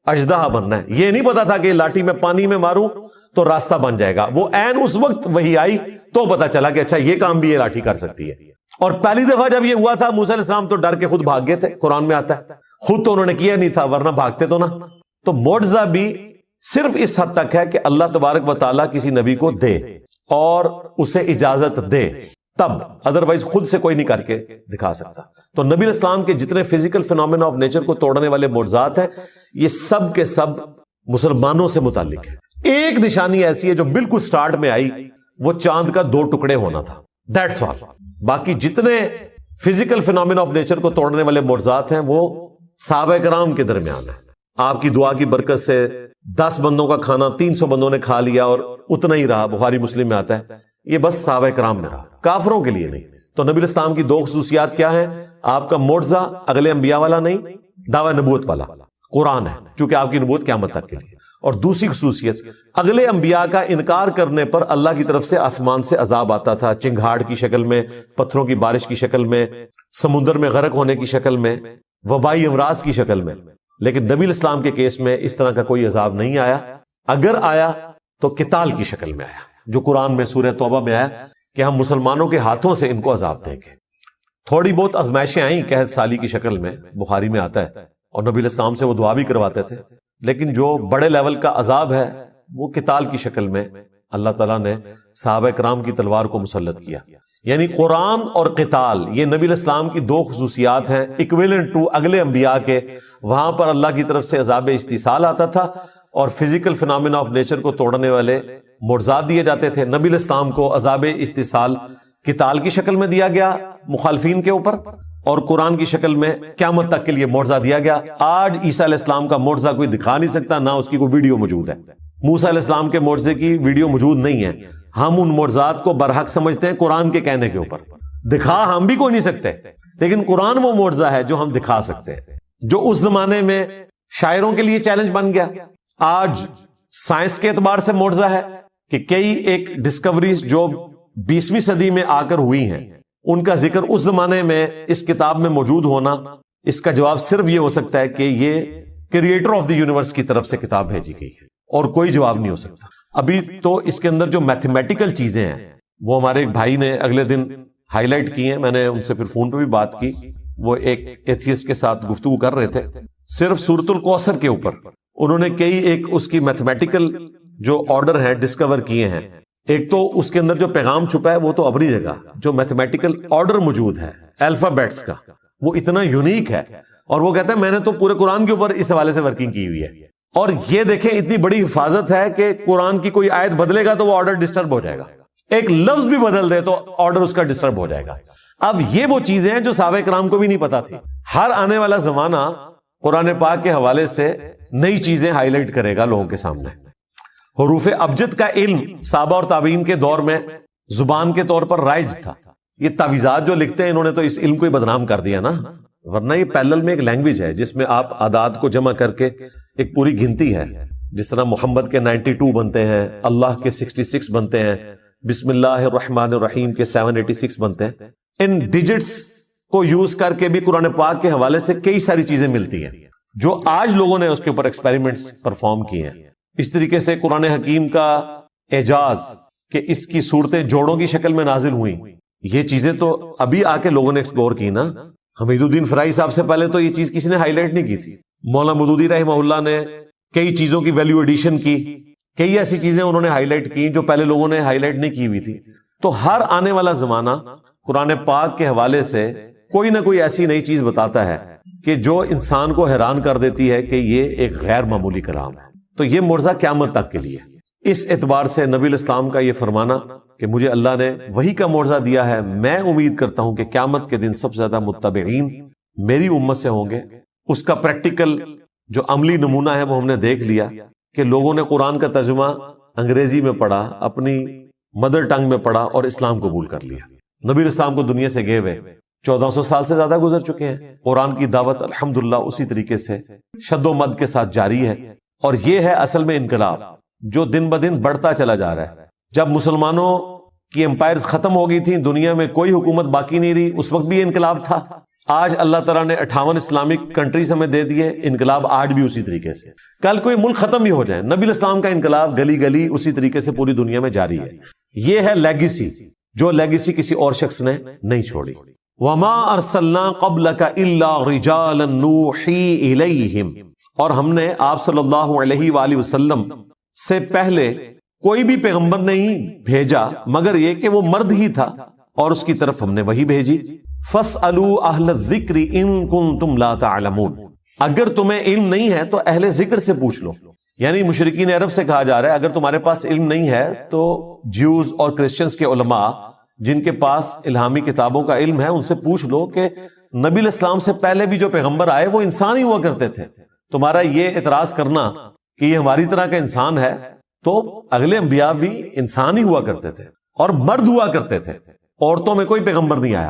S3: اژدہا بننا ہے، یہ نہیں پتا تھا کہ لاٹھی میں پانی میں ماروں تو راستہ بن جائے گا۔ وہ عین اس وقت وہی آئی تو پتا چلا کہ اچھا یہ کام بھی یہ لاٹھی کر سکتی ہے۔ اور پہلی دفعہ جب یہ ہوا تھا موسیٰ علیہ السلام تو ڈر کے خود بھاگ گئے تھے، قرآن میں آتا ہے، خود تو انہوں نے کیا نہیں تھا ورنہ بھاگتے تو نہ۔ تو معجزہ بھی صرف اس حد تک ہے کہ اللہ تبارک و تعالیٰ کسی نبی کو دے اور اسے اجازت دے، تب، ادروائز خود سے کوئی نہیں کر کے دکھا سکتا۔ تو نبی الاسلام کے جتنے فزیکل فینومینا آف نیچر کو توڑنے والے معجزات ہیں، یہ سب کے سب مسلمانوں سے متعلق ہے۔ ایک نشانی ایسی ہے جو بالکل سٹارٹ میں آئی، وہ چاند کا 2 ٹکڑے ہونا تھا، دیٹس آل۔ باقی جتنے فزیکل فینومینا آف نیچر کو توڑنے والے معجزات ہیں وہ صحابہ کرام کے درمیان ہیں۔ آپ کی دعا کی برکت سے 10 بندوں کا کھانا 300 بندوں نے کھا لیا اور اتنا ہی رہا، بخاری مسلم میں آتا ہے۔ یہ بس صحابہ کرام میں رہا، کافروں کے لیے نہیں۔ تو نبی الاسلام کی 2 خصوصیات کیا ہیں؟ آپ کا معجزہ اگلے انبیاء والا نہیں، دعوی نبوت والا قرآن ہے، چونکہ آپ کی نبوت قیامت تک کے لیے۔ اور دوسری خصوصیت، اگلے انبیاء کا انکار کرنے پر اللہ کی طرف سے آسمان سے عذاب آتا تھا، چنگھاڑ کی شکل میں، پتھروں کی بارش کی شکل میں، سمندر میں غرق ہونے کی شکل میں، وبائی امراض کی شکل میں۔ لیکن نبی الاسلام کے کیس میں اس طرح کا کوئی عذاب نہیں آیا، اگر آیا تو قتال کی شکل میں آیا، جو قرآن میں سورہ توبہ میں آیا کہ ہم مسلمانوں کے ہاتھوں سے ان کو عذاب دیں گے۔ تھوڑی بہت آزمائشیں آئیں قحط سالی کی شکل میں، بخاری میں آتا ہے، اور نبی الاسلام سے وہ دعا بھی کرواتے تھے، لیکن جو بڑے لیول کا عذاب ہے وہ قتال کی شکل میں اللہ تعالیٰ نے صحابہ کرام کی تلوار کو مسلط کیا۔ یعنی قرآن اور قتال یہ نبی الاسلام کی 2 خصوصیات ہیں ایکویلنٹ ٹو اگلے انبیاء کے۔ وہاں پر اللہ کی طرف سے عذاب استحصال آتا تھا اور فزیکل فینومینا آف نیچر کو توڑنے والے معجزات دیے جاتے تھے۔ نبی الاسلام کو عذاب استحصال قتال کی شکل میں دیا گیا مخالفین کے اوپر، اور قرآن کی شکل میں قیامت تک کے لیے معجزہ دیا گیا۔ آج عیسیٰ علیہ السلام کا معجزہ کوئی دکھا نہیں سکتا، نہ اس کی کوئی ویڈیو موجود ہے۔ موسیٰ علیہ السلام کے معجزے کی ویڈیو موجود نہیں ہے۔ ہم ان معجزات کو برحق سمجھتے ہیں قرآن کے کہنے کے اوپر۔ دکھا ہم بھی کوئی نہیں سکتے، لیکن قرآن وہ معجزہ ہے جو ہم دکھا سکتے ہیں، جو اس زمانے میں شاعروں کے لیے چیلنج بن گیا۔ آج سائنس کے اعتبار سے معجزہ ہے کہ کئی ایک ڈسکوریز جو 20ویں صدی میں آ کر ہوئی ہیں، ان کا ذکر اس زمانے میں اس کتاب میں موجود ہونا، اس کا جواب صرف یہ ہو سکتا ہے کہ یہ کریٹر آف دی یونیورس کی طرف سے کتاب بھیجی گئی ہے، اور کوئی جواب نہیں ہو سکتا۔ ابھی تو اس کے اندر جو میتھمیٹیکل چیزیں ہیں وہ ہمارے ایک بھائی نے اگلے دن ہائی لائٹ کی ہیں، میں نے ان سے پھر فون پہ بھی بات کی، وہ ایک ایتھیسٹ کے ساتھ گفتگو کر رہے تھے صرف سورۃ الکوثر کے اوپر۔ انہوں نے کئی ایک اس کی میتھمیٹیکل جو آرڈر ہیں ڈسکور کیے ہیں۔ ایک تو اس کے اندر جو پیغام چھپا ہے وہ تو اپنی جگہ، جو میتھمیٹیکل آرڈر موجود ہے الفابیٹس کا وہ اتنا یونیک ہے، اور وہ کہتا ہے میں نے تو پورے قرآن کے اوپر اس حوالے سے ورکنگ کی ہوئی ہے۔ اور یہ دیکھیں اتنی بڑی حفاظت ہے کہ قرآن کی کوئی آیت بدلے گا تو وہ آرڈر ڈسٹرب ہو جائے گا۔ ایک لفظ بھی بدل دے تو آرڈر اس کا ڈسٹرب ہو جائے گا. اب یہ وہ چیزیں ہیں جو صحابہ کرام کو بھی نہیں پتا تھی. ہر آنے والا زمانہ قرآن پاک کے حوالے سے نئی چیزیں ہائی لائٹ کرے گا لوگوں کے سامنے. حروف ابجد کا علم صحابہ اور تابعین کے دور میں زبان کے طور پر رائج تھا. یہ تعویذات جو لکھتے ہیں انہوں نے تو اس علم کو ہی بدنام کر دیا نا, ورنہ یہ پیرلل میں ایک لینگویج ہے جس میں آپ اعداد کو جمع کر کے ایک پوری گنتی ہے. جس طرح محمد کے 92 بنتے ہیں, اللہ کے 66 بنتے ہیں, بسم اللہ الرحمن الرحیم کے 786 بنتے ہیں. ان ڈیجٹس کو یوز کر کے بھی قرآن پاک کے حوالے سے کئی ساری چیزیں ملتی ہیں جو آج لوگوں نے اس کے اوپر ایکسپیریمنٹس پرفارم کیے ہیں. اس طریقے سے قرآن حکیم کا اعجاز کہ اس کی صورتیں جوڑوں کی شکل میں نازل ہوئیں, یہ چیزیں تو ابھی آ کے لوگوں نے ایکسپلور کی نا. حمید الدین فرائی صاحب سے پہلے تو یہ چیز کسی نے ہائی لائٹ نہیں کی تھی. مولانا مودودی رحمہ اللہ نے کئی چیزوں کی ویلیو ایڈیشن کی, کئی ایسی چیزیں انہوں نے ہائی لائٹ کی جو پہلے لوگوں نے ہائی لائٹ نہیں کی ہوئی تھی. تو ہر آنے والا زمانہ قرآن پاک کے حوالے سے کوئی نہ کوئی ایسی نئی چیز بتاتا ہے کہ جو انسان کو حیران کر دیتی ہے کہ یہ ایک غیر معمولی کلام ہے. تو یہ معجزہ قیامت تک کے لیے. اس اعتبار سے نبی الاسلام کا یہ فرمانا کہ مجھے اللہ نے وہی کا معجزہ دیا ہے, میں امید کرتا ہوں کہ قیامت کے دن سب سے زیادہ متبعین میری امت سے ہوں گے, اس کا پریکٹیکل جو عملی نمونہ ہے وہ ہم نے دیکھ لیا کہ لوگوں نے قرآن کا ترجمہ انگریزی میں پڑھا, اپنی مدر ٹنگ میں پڑھا اور اسلام قبول کر لیا. نبی الاسلام کو دنیا سے گئے ہوئے 1400 سال سے زیادہ گزر چکے ہیں. قرآن کی دعوت الحمدللہ اسی طریقے سے شد و مد کے ساتھ جاری ہے, اور یہ ہے اصل میں انقلاب جو دن بدن بڑھتا چلا جا رہا ہے. جب مسلمانوں کی امپائرز ختم ہو گئی تھیں, دنیا میں کوئی حکومت باقی نہیں رہی, اس وقت بھی یہ انقلاب تھا. آج اللہ تعالیٰ نے 58 اسلامک کنٹریز ہمیں دے دیے, انقلاب آج بھی اسی طریقے سے. کل کوئی ملک ختم بھی ہو جائے, نبی الاسلام کا انقلاب گلی گلی اسی طریقے سے پوری دنیا میں جاری ہے. یہ ہے لیگیسی, جو لیگیسی کسی اور شخص نے نہیں چھوڑی. وما ارسلنا قبلک الا رجالا نوحی الیہم, اور ہم نے آپ صلی اللہ علیہ وآلہ وسلم سے پہلے کوئی بھی پیغمبر نہیں بھیجا مگر یہ کہ وہ مرد ہی تھا اور اس کی طرف ہم نے وہی بھیجی. فَاسْأَلُوا أَهْلَ الذِّكْرِ إِن كُنتُمْ لَا تَعْلَمُونَ, اگر تمہیں علم نہیں ہے تو اہل ذکر سے پوچھ لو. یعنی مشرکین عرب سے کہا جا رہا ہے اگر تمہارے پاس علم نہیں ہے تو جیوز اور کرسچنز کے علماء جن کے پاس الہامی کتابوں کا علم ہے ان سے پوچھ لو کہ نبی الاسلام سے پہلے بھی جو پیغمبر آئے وہ انسان ہی ہوا کرتے تھے. تمہارا یہ اعتراض کرنا کہ یہ ہماری طرح کا انسان ہے, تو اگلے انبیاء بھی انسان ہی ہوا کرتے تھے اور مرد ہوا کرتے تھے, عورتوں میں کوئی پیغمبر نہیں آیا.